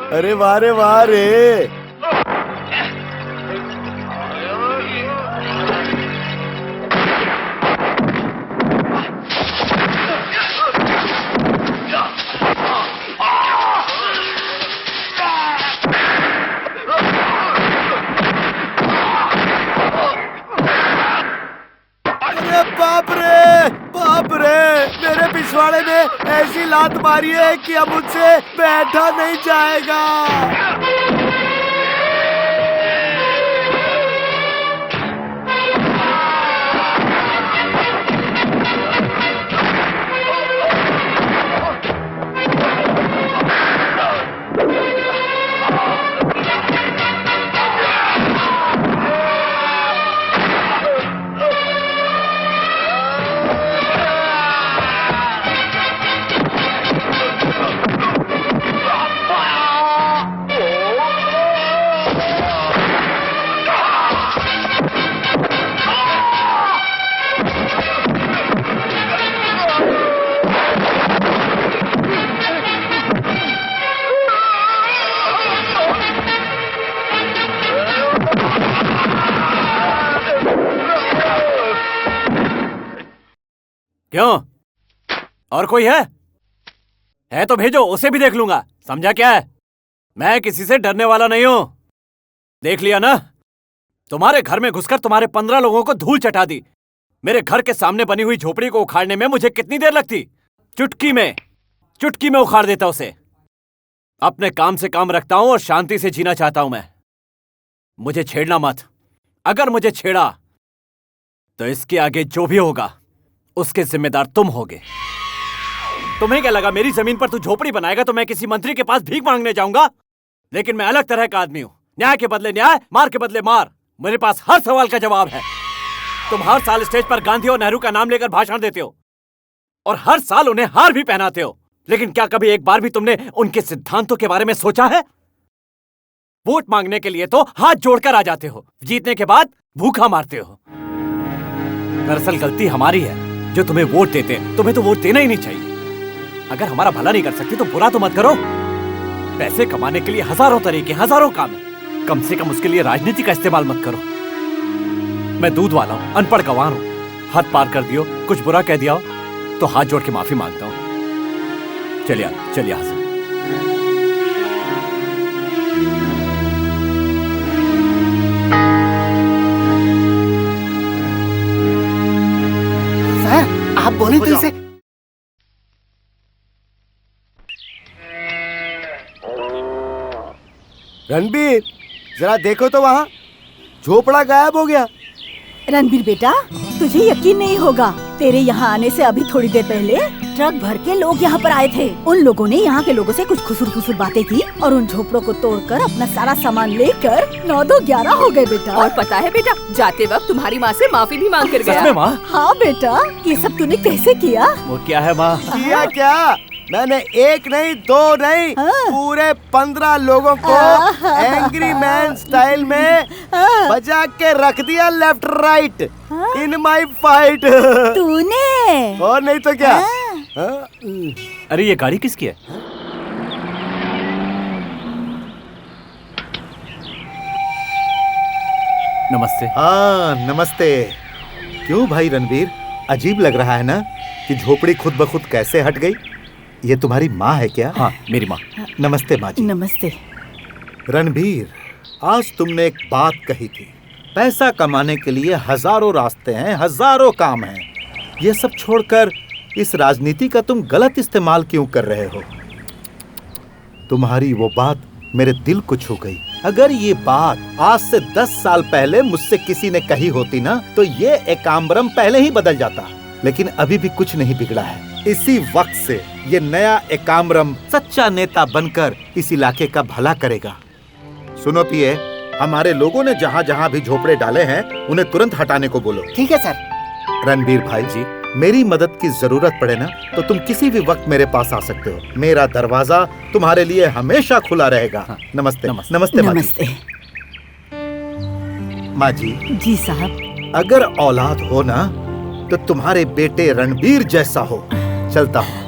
I: अरे वाह रे वाह रे। बाप रे, मेरे पिछवाड़े ने ऐसी लात मारी है कि अब मुझसे बैठा नहीं जाएगा।
B: क्यों? और कोई है तो भेजो, उसे भी देख लूंगा। समझा क्या है? मैं किसी से डरने वाला नहीं हूं। देख लिया ना, तुम्हारे घर में घुसकर तुम्हारे 15 लोगों को धूल चटा दी। मेरे घर के सामने बनी हुई झोपड़ी को उखाड़ने में मुझे कितनी देर लगती? चुटकी में उखाड़ देता उसे। अपने काम से काम रखता हूं और शांति से जीना चाहता हूं मैं। मुझे छेड़ना मत। अगर मुझे छेड़ा तो इसके आगे जो भी होगा उसके जिम्मेदार तुम होगे। तुम्हें क्या लगा मेरी जमीन पर तू झोपड़ी बनाएगा तो मैं किसी मंत्री के पास भीख मांगने जाऊंगा? लेकिन मैं अलग तरह का आदमी हूं। न्याय के बदले न्याय, मार के बदले मार। मेरे पास हर सवाल का जवाब है। तुम हर साल स्टेज पर गांधी और नेहरू का नाम लेकर भाषण देते हो और हर साल उन्हें हार भी पहनाते हो, लेकिन क्या कभी एक बार भी तुमने उनके सिद्धांतों के बारे में सोचा है? वोट मांगने के लिए तो हाथ जोड़कर आ जाते हो, जीतने के बाद भूखा मारते हो। दरअसल गलती हमारी है जो तुम्हें वोट देते हैं। तुम्हें तो वोट देना ही नहीं चाहिए। अगर हमारा भला नहीं कर सकती तो बुरा तो मत करो। पैसे कमाने के लिए हजारों तरीके, हजारों काम है। कम से कम उसके लिए राजनीति का इस्तेमाल मत करो। मैं दूध वाला हूं, अनपढ़ गंवार हूं। हद पार कर दियो, कुछ बुरा कह दिया हो तो हाथ जोड़ के माफी मांगता हूं। चलिए चलिए यहाँ से।
K: आप बोले तो इसे।
I: रणबीर, जरा देखो तो वहाँ झोपड़ा गायब हो गया।
H: रणबीर बेटा, तुझे यकीन नहीं होगा, तेरे यहाँ आने से अभी थोड़ी देर पहले ट्रक भर के लोग यहाँ पर आए थे। उन लोगों ने यहाँ के लोगों से कुछ खुसुर बातें की और उन झोपड़ों को तोड़कर अपना सारा सामान लेकर 9-2-11 हो गए बेटा।
L: और पता है बेटा, जाते वक्त तुम्हारी माँ से माफी भी मांग कर गया।
B: सच में माँ?
H: हाँ बेटा, ये सब तूने कैसे किया?
B: वो क्या है माँ?
I: किया क्या? मैंने एक नहीं, दो नहीं, पूरे 15 लोगों को एंग्री मैन स्टाइल में बजा के रख दिया left right in my fight.
H: तूने?
I: और नहीं तो क्या?
B: अरे ये गाड़ी किसकी है? नमस्ते।
J: हाँ नमस्ते। क्यों भाई रणबीर, अजीब लग रहा है ना कि झोपड़ी खुद ब खुद कैसे हट गई। ये तुम्हारी माँ है क्या?
B: हाँ मेरी माँ।
J: नमस्ते माँ जी।
H: नमस्ते।
J: रणबीर, आज तुमने एक बात कही थी, पैसा कमाने के लिए हजारों रास्ते हैं, हजारों काम हैं। ये सब छोड़कर इस राजनीति का तुम गलत इस्तेमाल क्यों कर रहे हो? तुम्हारी वो बात मेरे दिल को छू गई। अगर ये बात आज से 10 साल पहले मुझसे किसी ने कही होती ना, तो ये एकाम्बरम पहले ही बदल जाता। लेकिन अभी भी कुछ नहीं बिगड़ा है। इसी वक्त से ये नया एकाम्बरम सच्चा नेता बनकर इस इलाके का भला करेगा। सुनो पिए, हमारे लोगों ने जहाँ जहाँ भी झोपड़े डाले हैं उन्हें तुरंत हटाने को बोलो।
K: ठीक है सर।
J: रणबीर भाई जी, मेरी मदद की जरूरत पड़े ना तो तुम किसी भी वक्त मेरे पास आ सकते हो। मेरा दरवाजा तुम्हारे लिए हमेशा खुला रहेगा। नमस्ते। नमस्ते माँ जी। माँ जी।
H: जी साहब।
J: अगर औलाद हो ना तो तुम्हारे बेटे रणबीर जैसा हो। चलता हूँ।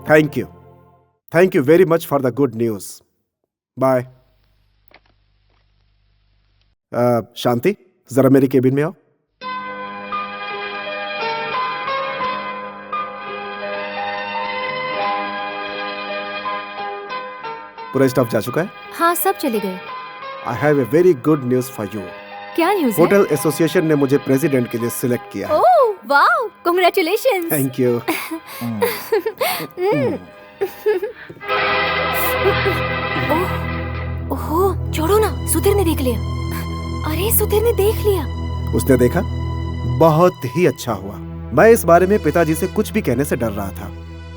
A: Thank you very much for the good news. Bye. Shanti, जरा मेरी केबिन में आओ। पूरा स्टाफ जा चुका है?
G: हाँ सब चले गए।
A: I have a very good news for you.
G: क्या न्यूज़ है?
A: होटल एसोसिएशन ने मुझे प्रेसिडेंट के लिए सिलेक्ट किया है।
G: Oh wow, congratulations.
A: Thank you.
G: Oh, छोड़ो ना, सुधीर ने देख लिया। अरे सुधीर ने देख लिया।
A: उसने देखा? बहुत ही अच्छा हुआ। मैं इस बारे में पिताजी से कुछ भी कहने से डर रहा था।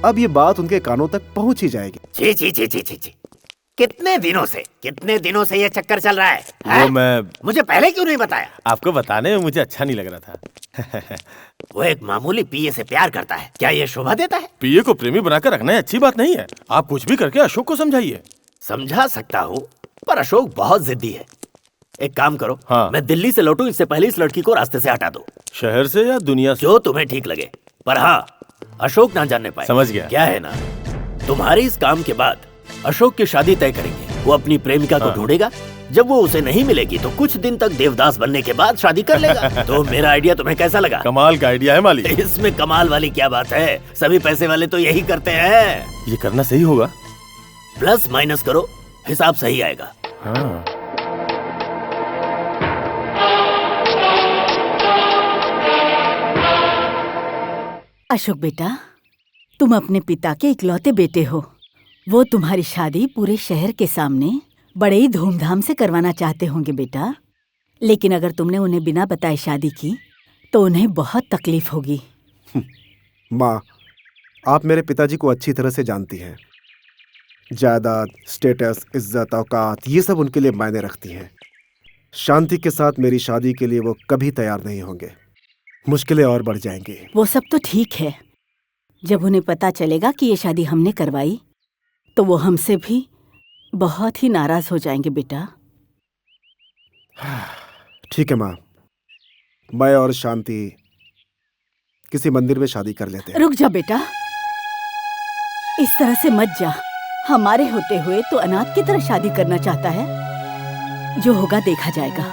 A: अब ये बात उनके कानों तक पहुंच ही जाएगी।
C: छी छी छी छी छी छी। कितने दिनों से ये चक्कर चल रहा है?
D: वो मैं
C: मुझे पहले क्यों नहीं बताया?
D: आपको बताने में मुझे अच्छा नहीं लग रहा था।
C: वो एक मामूली पीए से प्यार करता है, क्या ये शोभा देता है?
D: पीए को प्रेमी बनाकर रखना अच्छी बात नहीं है। आप कुछ भी करके अशोक को समझाइए।
C: समझा सकता हूँ, पर अशोक बहुत जिद्दी है। एक काम करो,
D: हाँ।
C: मैं दिल्ली से लौटूं इससे पहले इस लड़की को रास्ते से हटा दो।
D: शहर से या दुनिया से?
C: जो तुम्हें ठीक लगे, पर हाँ अशोक ना जानने पाए।
D: समझ गया।
C: क्या है ना, तुम्हारे इस काम के बाद अशोक की शादी तय करेंगे। वो अपनी प्रेमिका को ढूंढेगा, जब वो उसे नहीं मिलेगी तो कुछ दिन तक देवदास बनने के बाद शादी कर लेगा। तो मेरा आइडिया तुम्हें कैसा लगा?
D: कमाल का आइडिया है मालिक।
C: इसमें कमाल वाली क्या बात है, सभी पैसे वाले तो यही करते हैं।
D: ये करना सही होगा।
C: प्लस माइनस करो, हिसाब सही आएगा।
D: हाँ।
H: अशोक बेटा, तुम अपने पिता के इकलौते बेटे हो। वो तुम्हारी शादी पूरे शहर के सामने बड़े ही धूमधाम से करवाना चाहते होंगे बेटा। लेकिन अगर तुमने उन्हें बिना बताए शादी की तो उन्हें बहुत तकलीफ होगी।
A: माँ, आप मेरे पिताजी को अच्छी तरह से जानती हैं। जायदाद, स्टेटस, इज्जत, औकात, ये सब उनके लिए मायने रखती हैं। शांति के साथ मेरी शादी के लिए वो कभी तैयार नहीं होंगे। मुश्किलें और बढ़ जाएंगी।
H: वो सब तो ठीक है, जब उन्हें पता चलेगा कि ये शादी हमने करवाई तो वो हमसे भी बहुत ही नाराज हो जाएंगे बेटा।
A: ठीक है माँ, मैं और शांति किसी मंदिर में शादी कर लेते हैं।
H: रुक जा बेटा, इस तरह से मत जा। हमारे होते हुए तो अनाथ की तरह शादी करना चाहता है। जो होगा देखा जाएगा।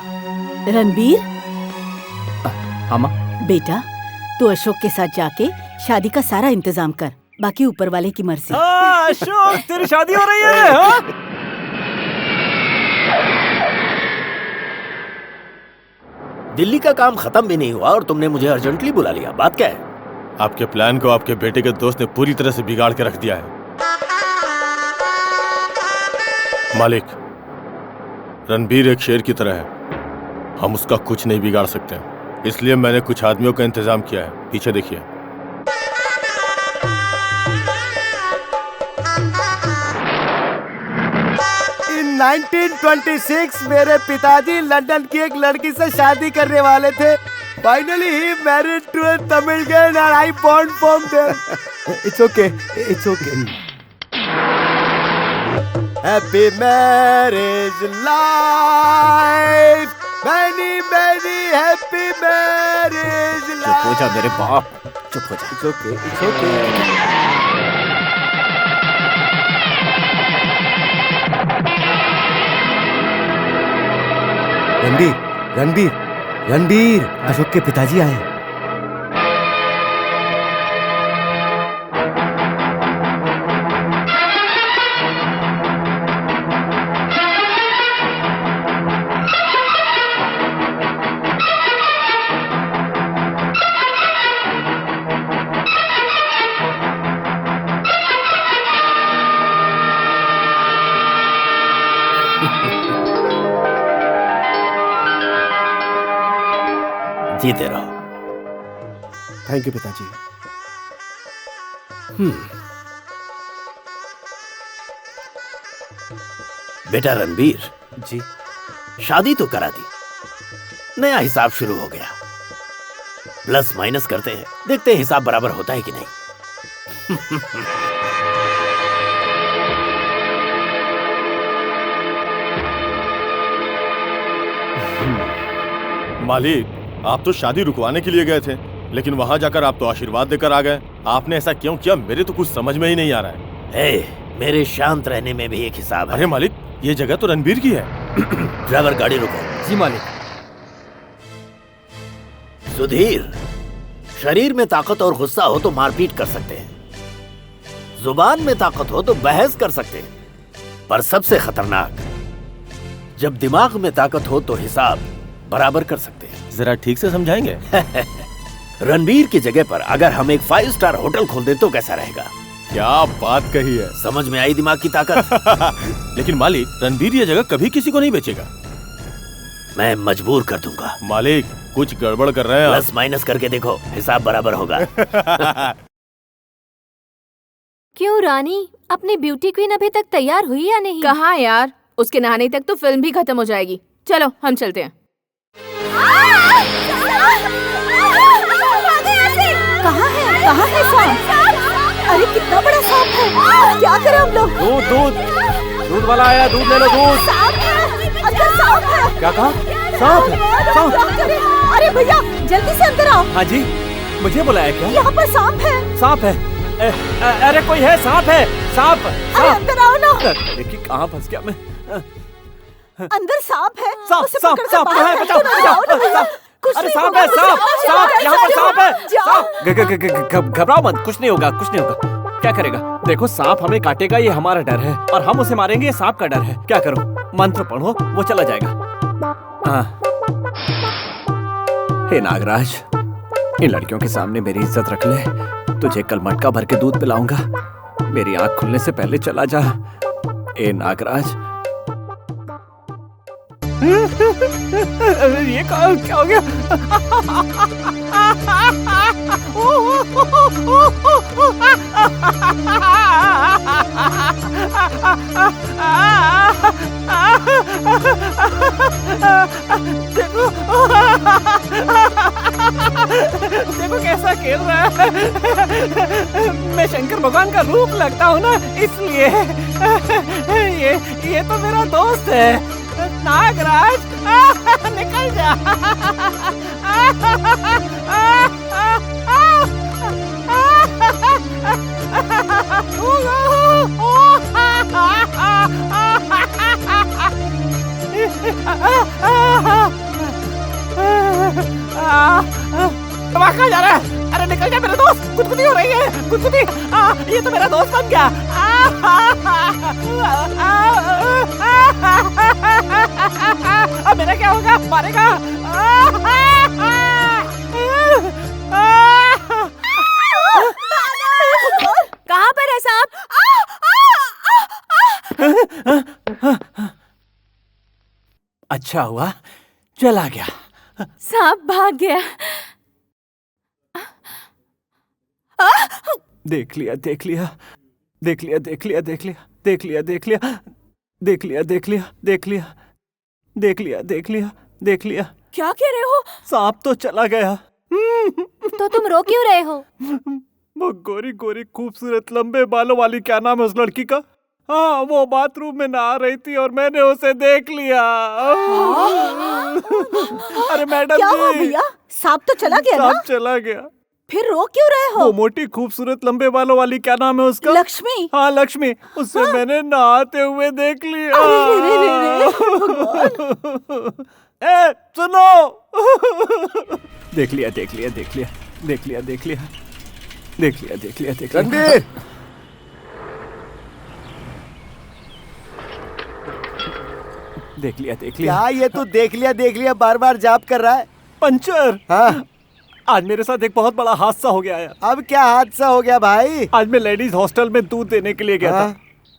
H: रणबीर।
B: हाँ माँ।
H: बेटा, तू अशोक के साथ जाके शादी का सारा इंतजाम कर, बाकी ऊपर वाले की मर्जी।
B: अशोक, तेरी शादी हो रही है। हाँ?
C: दिल्ली का काम खत्म भी नहीं हुआ और तुमने मुझे अर्जेंटली बुला लिया। बात क्या है?
D: आपके प्लान को आपके बेटे के दोस्त ने पूरी तरह से बिगाड़ के रख दिया है। मालिक, रणबीर एक शेर की तरह है। हम उसका कुछ नहीं बिगाड़ सकते, इसलिए मैंने कुछ आदमियों का इंतजाम किया है। पीछे देखिए।
I: इन 1926 मेरे पिताजी लंदन की एक लड़की से शादी करने वाले थे। Finally he married to a Tamil girl and I born from them. It's okay. It's okay. Happy marriage life. Many many happy marriage life.
B: चुप हो जा मेरे बाप, चुप हो जा।
I: It's okay. It's okay. Ranbir Ranbir Ranbir, Ashok के पिताजी आए।
C: जीते रहो।
A: थैंक यू पिताजी।
C: बेटा रणबीर
B: जी,
C: शादी तो करा दी, नया हिसाब शुरू हो गया। प्लस माइनस करते हैं, देखते हैं हिसाब बराबर होता है कि नहीं।
D: मालिक, आप तो शादी रुकवाने के लिए गए थे, लेकिन वहां जाकर आप तो आशीर्वाद देकर आ गए। आपने ऐसा क्यों किया, मेरे तो कुछ समझ में ही नहीं आ रहा है।
C: मेरे शांत रहने में भी एक हिसाब है।
D: अरे मालिक, ये जगह तो रणबीर की है।
C: ड्राइवर गाड़ी रुको।
F: जी मालिक।
C: सुधीर, शरीर में ताकत और गुस्सा हो तो मारपीट कर सकते हैं, जुबान में ताकत हो तो बहस कर सकते हैं, पर सबसे खतरनाक, जब दिमाग में ताकत हो तो हिसाब बराबर कर सकते हैं।
D: जरा ठीक से समझाएंगे?
C: रणबीर की जगह पर अगर हम एक 5 स्टार होटल खोल दे तो कैसा रहेगा?
D: क्या बात कही है।
C: समझ में आई दिमाग की ताकत?
D: लेकिन मालिक, रणबीर ये जगह कभी किसी को नहीं बेचेगा।
C: मैं मजबूर कर दूंगा।
D: मालिक, कुछ गड़बड़ कर रहे हैं आप।
C: प्लस माइनस करके देखो, हिसाब बराबर होगा।
G: क्यों रानी, अपनी ब्यूटी क्वीन अभी तक तैयार हुई या नहीं?
L: कहाँ यार, उसके नहाने तक तो फिल्म भी खत्म हो जाएगी। चलो हम चलते हैं।
H: कहाँ है? कहाँ है सांप? अरे कितना बड़ा सांप है! क्या करें हम लोग?
B: दूध दूध दूध वाला आया, दूध ले लो, दूध।
H: सांप है! अंदर सांप है!
B: क्या कहा? सांप है? सांप?
H: क्या करें? अरे भैया जल्दी से अंदर आओ।
B: हाँ जी, मुझे बुलाया क्या?
H: यहाँ पर सांप है।
B: सांप है? अरे कोई है, सांप है, सांप।
H: अरे अंदर आओ ना।
B: देखिए कहाँ फंस गया मैं।
H: अंदर सांप है।
B: सांप,
H: उसे
B: सांप,
H: पकड़ कर
B: सांप,
H: बाहर
B: कहाँ है?
H: फेंको ना। आओ ना भैया। कुछ
B: अरे
H: नहीं
B: सांप
H: होगा,
B: है,
H: कुछ
B: सांप,
H: नहीं
B: सांप,
H: होगा,
B: यहाँ पर सांप है।
H: जाओ।
B: घबराओ मत, कुछ नहीं होगा, कुछ नहीं होगा। क्या करेगा? देखो सांप हमें काटेगा, ये हमारा डर है, और हम उसे मारेंगे, ये सांप का डर है। क्या करो? मंत्र पढ़ो, वो चला जाएगा। हाँ। हे नागराज, इन लड़कियों के सामने मेरी इज्जत रख ले। तुझे कल मटका भर के दूध पिलाऊंगा। मेरी आंख खुलने से पहले चला जा। ए नागराज। ये क्या हो गया? देखो देखो कैसा खेल रहा है। मैं शंकर भगवान का रूप लगता हूँ ना, इसलिए। ये तो मेरा दोस्त है नागराज। निकल जा। कहाँ जा रहा है? अरे निकल जा मेरा दोस्त, गुदगुदी हो रही है, गुदगुदी। ये तो मेरा दोस्त बन गया। अब मेरा क्या होगा? मारेगा।
L: कहाँ पर है सांप?
B: अच्छा हुआ चला गया।
L: सांप भाग गया।
B: देख लिया, देख लिया, देख लिया, देख लिया, देख लिया, देख लिया, देख लिया, देख लिया, देख लिया, देख लिया, देख लिया, देख लिया, देख लिया।
L: क्या कह रहे हो?
B: सांप तो चला गया।
G: तो तुम रो क्यों रहे हो?
B: वो गोरी गोरी खूबसूरत लंबे बालों वाली, क्या नाम है उस लड़की का? हाँ, वो बाथरूम में नहा रही थी और मैंने उसे देख लिया। अरे मैडम
H: क्या हुआ
B: जी,
H: भैया? सांप तो चला गया ना?
B: सांप चला गया।
H: फिर रो क्यों रहे हो?
B: वो मोटी खूबसूरत लंबे बालों वाली, क्या नाम है उसका?
H: लक्ष्मी।
B: हाँ लक्ष्मी, उससे मैंने नहाते हुए देख लिया। ए सुनो। देख लिया देख लिया देख लिया देख लिया देख लिया देख लिया देख लिया देख लिया।
I: रणबीर,
B: देख लिया देख लिया।
I: क्या ये तू देख लिया बार बार जाप कर रहा है?
B: पंचर।
I: हाँ,
B: आज मेरे साथ एक बहुत बड़ा हादसा हो गया है।
I: अब क्या हादसा हो गया भाई?
B: आज मैं लेडीज हॉस्टल में दूध देने के लिए गया था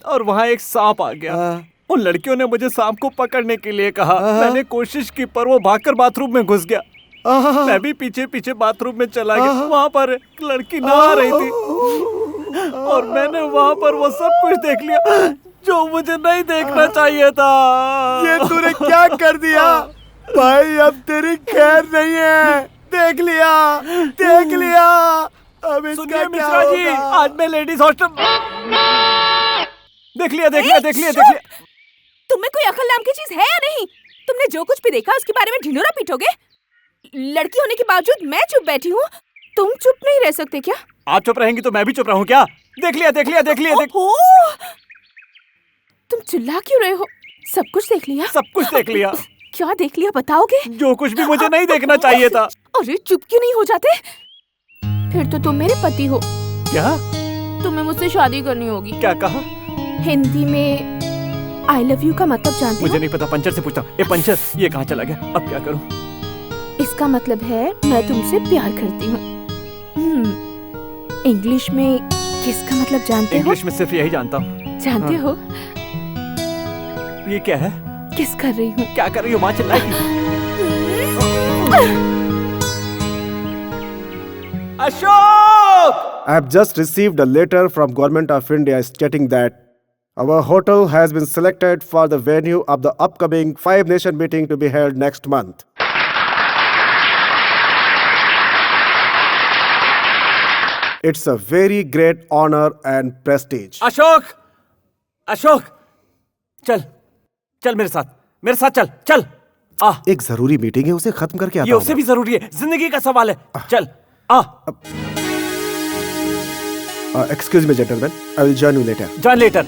B: और वहाँ एक सांप आ गया। उन लड़कियों ने मुझे सांप को पकड़ने के लिए कहा। मैंने कोशिश की पर वो भागकर बाथरूम में घुस गया। मैं भी पीछे पीछे बाथरूम में चला गया। वहाँ पर एक लड़की नहा रही थी और मैंने वहाँ पर वो सब कुछ देख लिया जो मुझे नहीं देखना चाहिए था।
I: ये तूने क्या कर दिया भाई? अब तेरी खैर नहीं है। देख लिया अब इसका क्या
B: मिश्रा जी,
I: होगा?
B: आज मैं लेडीज हॉस्टल देख लिया देख लिया देख लिया देख लिया।
L: तुम्हें कोई अकल नाम की चीज है या नहीं? तुमने जो कुछ भी देखा उसके बारे में ढिंढोरा पीटोगे? लड़की होने के बावजूद मैं चुप बैठी हूँ, तुम चुप नहीं रह सकते क्या?
B: आप चुप रहेंगी तो मैं भी चुप रहूं क्या? देख लिया देख लिया देख लिया देख।
L: तुम चिल्ला क्यों रहे हो? सब कुछ देख लिया?
B: सब कुछ देख लिया।
L: क्या देख लिया बताओगे?
B: जो कुछ भी मुझे नहीं देखना चाहिए था।
L: अरे चुप क्यों नहीं हो जाते? फिर तो तुम मेरे पति हो।
B: क्या?
L: तुम्हें मुझसे शादी करनी होगी।
B: क्या कहा?
L: हिंदी में आई लव यू का मतलब जानते हो?
B: मुझे नहीं पता, पंचर से पूछता हूँ। ए पंचर, ये कहाँ चला गया? अब क्या करूँ?
L: इसका मतलब है मैं तुमसे प्यार करती हूँ। इंग्लिश में किसका मतलब जानते हो?
B: इंग्लिश में सिर्फ यही जानता हूँ।
L: जानते हो?
B: ये क्या है?
L: किस कर रही हूँ?
B: क्या कर रही हो? माँ चिल्लाएगी।
A: Ashok! I have just received a letter from Government of India stating that our hotel has been selected for the venue of the upcoming Five Nation meeting to be held next month. It's a very great honor and prestige.
B: Ashok, Ashok, चल, चल मेरे साथ चल, चल।
A: एक जरूरी meeting है, उसे खत्म करके आता
B: ये उससे भी जरूरी है, जिंदगी का सवाल है। चल,
A: Excuse me, gentlemen. I will join you later.
B: Join later.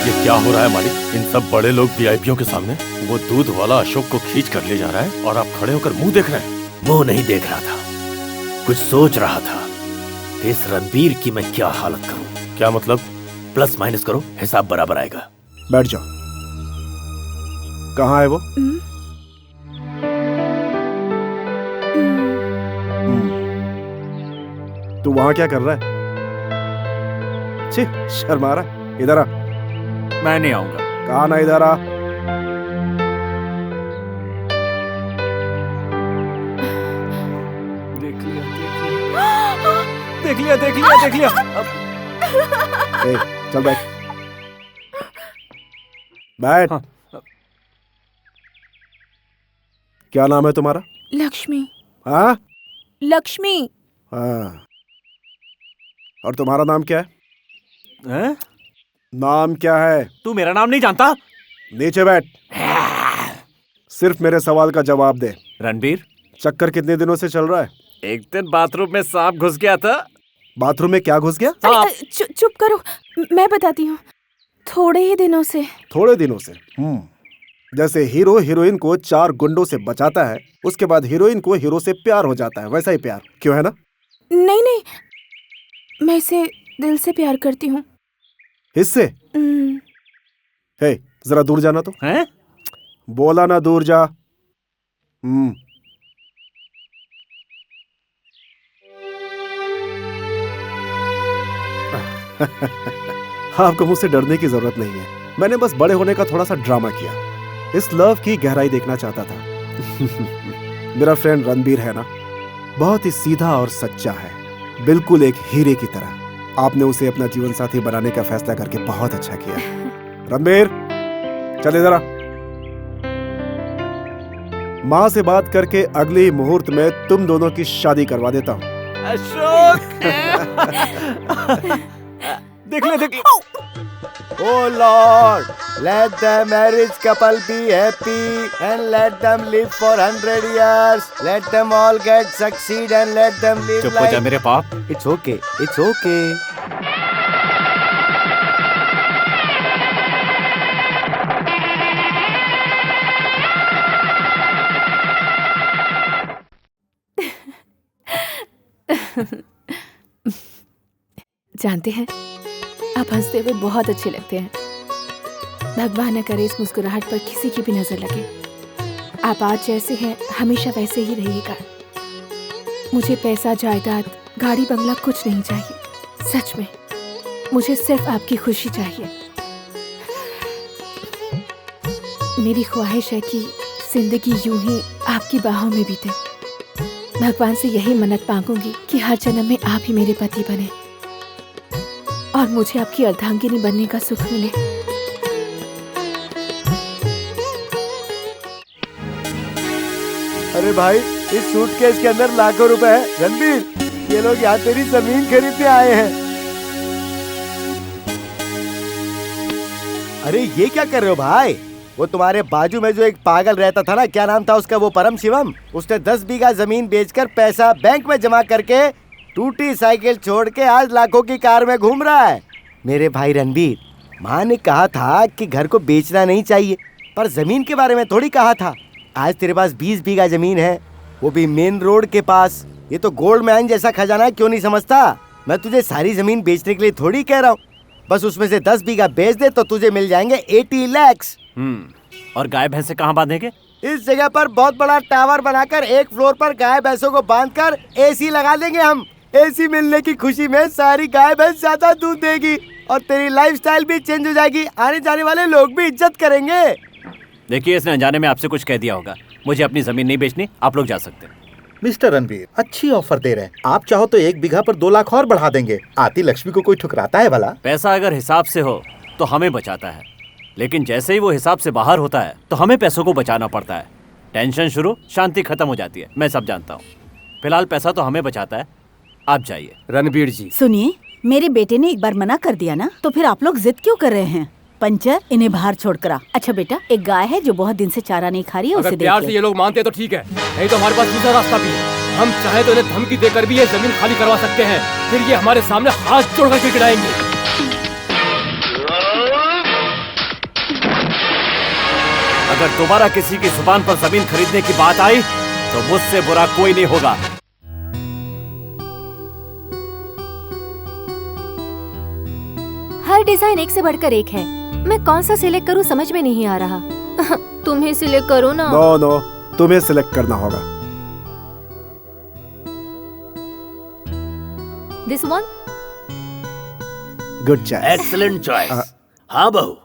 D: ये क्या हो रहा है मालिक? इन सब बड़े लोग वीआईपीओं के सामने वो दूध वाला अशोक को खींच कर ले जा रहा है और आप खड़े होकर मुंह देख रहे हैं।
C: मुंह नहीं देख रहा था, कुछ सोच रहा था। इस रणबीर की मैं क्या हालत करूं?
D: क्या मतलब?
C: प्लस माइनस करो, हिसाब बराबर आएगा।
A: बैठ जाओ। कहाँ है वो? तू वहां क्या कर रहा है? छी, शर्मा रहा है। इधर आ।
B: मैं नहीं आऊंगा।
A: कहा ना, इधर आ।
B: देख लिया।
A: ए, चल बैठ। बैठ।
B: हाँ।
A: क्या नाम है तुम्हारा?
L: लक्ष्मी।
A: हाँ?
L: लक्ष्मी।
A: हाँ। और तुम्हारा नाम क्या है? नाम क्या है?
B: तू मेरा नाम नहीं जानता?
A: नीचे बैठ। सिर्फ मेरे सवाल का जवाब दे।
B: रणबीर,
A: चक्कर कितने दिनों से चल रहा है?
B: एक दिन बाथरूम में सांप घुस गया था।
A: बाथरूम में क्या घुस गया?
L: चुप करो, मैं बताती हूँ। थोड़े ही दिनों से।
A: थोड़े दिनों से? जैसे हीरो हीरोइन को 4 गुंडों से बचाता है, उसके बाद हीरोइन को हीरो से प्यार हो जाता है, वैसा ही प्यार। क्यों है ना?
L: नहीं, मैं इसे दिल से प्यार करती हूँ।
A: इससे? हे, जरा दूर जाना तो।
B: हैं?
A: बोला ना दूर जा। आपको मुझसे डरने की जरूरत नहीं है। मैंने बस बड़े होने का थोड़ा सा ड्रामा किया। इस लव की गहराई देखना चाहता था। मेरा फ्रेंड रणबीर है ना, बहुत ही सीधा और सच्चा है, बिल्कुल एक हीरे की तरह। आपने उसे अपना जीवन साथी बनाने का फैसला करके बहुत अच्छा किया। रणबीर, चल इधर आ। माँ से बात करके अगले ही मुहूर्त में तुम दोनों की शादी करवा देता हूँ।
B: अशोक! देख ले।
I: Oh Lord, let the marriage couple be happy and let them live for 100 years. Let them all succeed and let them live
B: चुप हो जा मेरे बाप।
J: It's okay. It's okay.
L: जानते हैं, आप हंसते हुए बहुत अच्छे लगते हैं। भगवान न करे इस मुस्कुराहट पर किसी की भी नजर लगे। आप आज जैसे हैं हमेशा वैसे ही रहिएगा। मुझे पैसा, जायदाद, गाड़ी बंगला कुछ नहीं चाहिए। सच में मुझे सिर्फ आपकी खुशी चाहिए। मेरी ख्वाहिश है कि जिंदगी यूं ही आपकी बाहों में बीते। भगवान से यही मन्नत मांगूंगी कि हर जन्म में आप ही मेरे पति बने और मुझे आपकी अर्धांगिनी बनने का सुख मिले।
I: अरे भाई, इस सूटकेस के अंदर लाखों रुपए हैं। रणबीर, ये लोग यहाँ तेरी जमीन खरीदने आए हैं। अरे ये क्या कर रहे हो भाई? वो तुम्हारे बाजू में जो एक पागल रहता था ना, क्या नाम था उसका, वो परम शिवम, उसने 10 बीघा जमीन बेचकर पैसा बैंक में जमा करके टूटी साइकिल छोड़ के आज लाखों की कार में घूम रहा है। मेरे भाई रणबीर, माँ ने कहा था कि घर को बेचना नहीं चाहिए, पर जमीन के बारे में थोड़ी कहा था। आज तेरे पास 20 बीघा जमीन है, वो भी मेन रोड के पास। ये तो गोल्ड माइन जैसा खजाना है, क्यों नहीं समझता? मैं तुझे सारी जमीन बेचने के लिए थोड़ी कह रहा हूँ, बस उसमें से 10 बीघा बेच दे तो तुझे मिल जाएंगे 80 लाख।
B: और गाय भैंसे कहाँ बांधेंगे?
I: इस जगह पर बहुत बड़ा टावर बनाकर एक फ्लोर पर गाय भैंसों को बांधकर एसी लगा देंगे हम। एसी मिलने की खुशी में सारी गाय भैंस ज्यादा दूध देगी और तेरी लाइफस्टाइल भी चेंज हो जाएगी। आने जाने वाले लोग भी इज्जत करेंगे।
B: देखिए, इसने अनजाने में आपसे कुछ कह दिया होगा। मुझे अपनी जमीन नहीं बेचनी, आप लोग जा सकते हैं।
J: मिस्टर रणबीर, अच्छी ऑफर दे रहे हैं। आप चाहो तो 1 बीघा पर 2 लाख और बढ़ा देंगे। आती लक्ष्मी को कोई ठुकराता है भला?
B: पैसा अगर हिसाब से हो तो हमें बचाता है, लेकिन जैसे ही वो हिसाब से बाहर होता है तो हमें पैसों को बचाना पड़ता है। टेंशन शुरू, शांति खत्म हो जाती है। मैं सब जानता हूँ। फिलहाल पैसा तो हमें बचाता है, आप जाइए।
F: रणबीर जी,
H: सुनिए, मेरे बेटे ने एक बार मना कर दिया ना, तो फिर आप लोग जिद क्यों कर रहे हैं? पंचर, इन्हें बाहर छोड़कर आ। अच्छा बेटा, एक गाय है जो बहुत दिन से चारा नहीं खा रही है, उसे
F: अगर
H: देख
F: प्यार
H: ले।
F: से ये लोग मानते हैं तो ठीक है, नहीं तो हमारे पास दूसरा रास्ता भी है। हम चाहे तो इन्हें धमकी देकर भी ये जमीन खाली करवा सकते हैं, फिर ये हमारे सामने हाथ जोड़कर गिड़गिड़ाएंगे।
B: अगर दोबारा किसी की जुबान पर जमीन खरीदने की बात आई तो मुझसे बुरा कोई नहीं होगा।
G: हर डिजाइन एक से बढ़कर एक है। मैं कौन सा सिलेक्ट करूं समझ में नहीं आ रहा। तुम ही सिलेक्ट करो ना।
A: नो, तुम्हें सिलेक्ट करना होगा।
G: This one.
A: Good choice.
C: Excellent choice. हाँ बहू,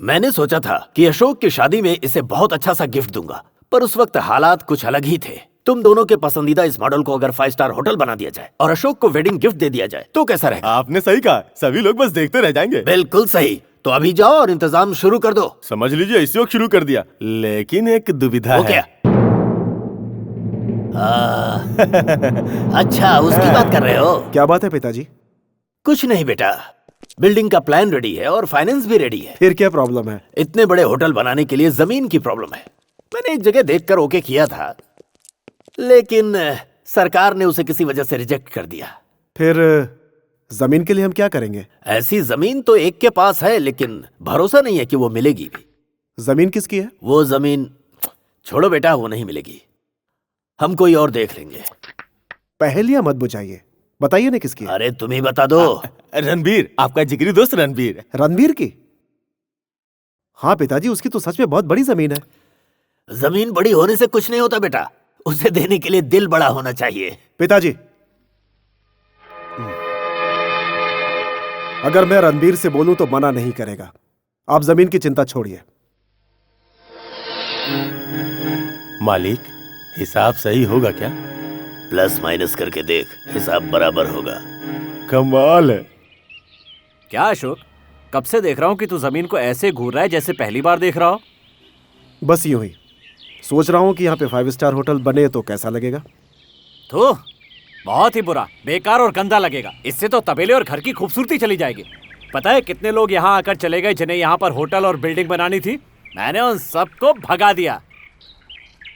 C: मैंने सोचा था कि अशोक की शादी में इसे बहुत अच्छा सा गिफ्ट दूंगा, पर उस वक्त हालात कुछ अलग ही थे। तुम दोनों के पसंदीदा इस मॉडल को अगर 5 स्टार होटल बना दिया जाए और अशोक को वेडिंग गिफ्ट दे दिया जाए तो कैसा रहेगा?
D: आपने सही कहा, सभी लोग बस देखते रह जाएंगे।
C: बिल्कुल सही। तो अभी जाओ और इंतजाम शुरू कर दो।
D: समझ लीजिए इसी वक्त शुरू कर दिया, लेकिन एक दुविधा है।
C: क्या? अच्छा, उसकी बात कर रहे हो?
A: क्या बात है पिताजी?
C: कुछ नहीं बेटा, बिल्डिंग का प्लान रेडी है और फाइनेंस भी रेडी है।
A: फिर क्या प्रॉब्लम है?
C: इतने बड़े होटल बनाने के लिए जमीन की प्रॉब्लम है। मैंने एक जगह देखकर ओके किया था, लेकिन सरकार ने उसे किसी वजह से रिजेक्ट कर दिया।
A: फिर जमीन के लिए हम क्या करेंगे?
C: ऐसी जमीन तो एक के पास है, लेकिन भरोसा नहीं है कि वो मिलेगी भी।
A: जमीन किसकी है?
C: वो जमीन छोड़ो बेटा, वो नहीं मिलेगी। हम कोई और देख लेंगे।
A: पहेलियां मत बुझाइए, बताइए ना किसकी है?
C: अरे तुम ही बता दो।
D: रणबीर, आपका जिगरी दोस्त रणबीर।
A: रणबीर की? हाँ पिताजी, उसकी तो सच में बहुत बड़ी जमीन है।
C: जमीन बड़ी होने से कुछ नहीं होता बेटा, उसे देने के लिए दिल बड़ा होना चाहिए।
A: पिताजी, अगर मैं रणबीर से बोलूं तो मना नहीं करेगा। आप जमीन की चिंता छोड़िए।
D: मालिक, हिसाब सही होगा क्या?
C: प्लस माइनस करके देख, हिसाब बराबर होगा।
D: कमाल है।
B: क्या अशोक, कब से देख रहा हूँ कि तू जमीन को ऐसे घूर रहा है जैसे पहली बार देख रहा हो।
A: बस यूं ही सोच रहा हूं कि यहाँ पे 5 स्टार होटल बने तो कैसा लगेगा।
B: तो बहुत ही बुरा, बेकार और गंदा लगेगा। इससे तो तबेले और घर की खूबसूरती चली जाएगी। पता है कितने लोग यहाँ आकर चले गए जिन्हें यहाँ पर होटल और बिल्डिंग बनानी थी? मैंने उन सबको भगा दिया।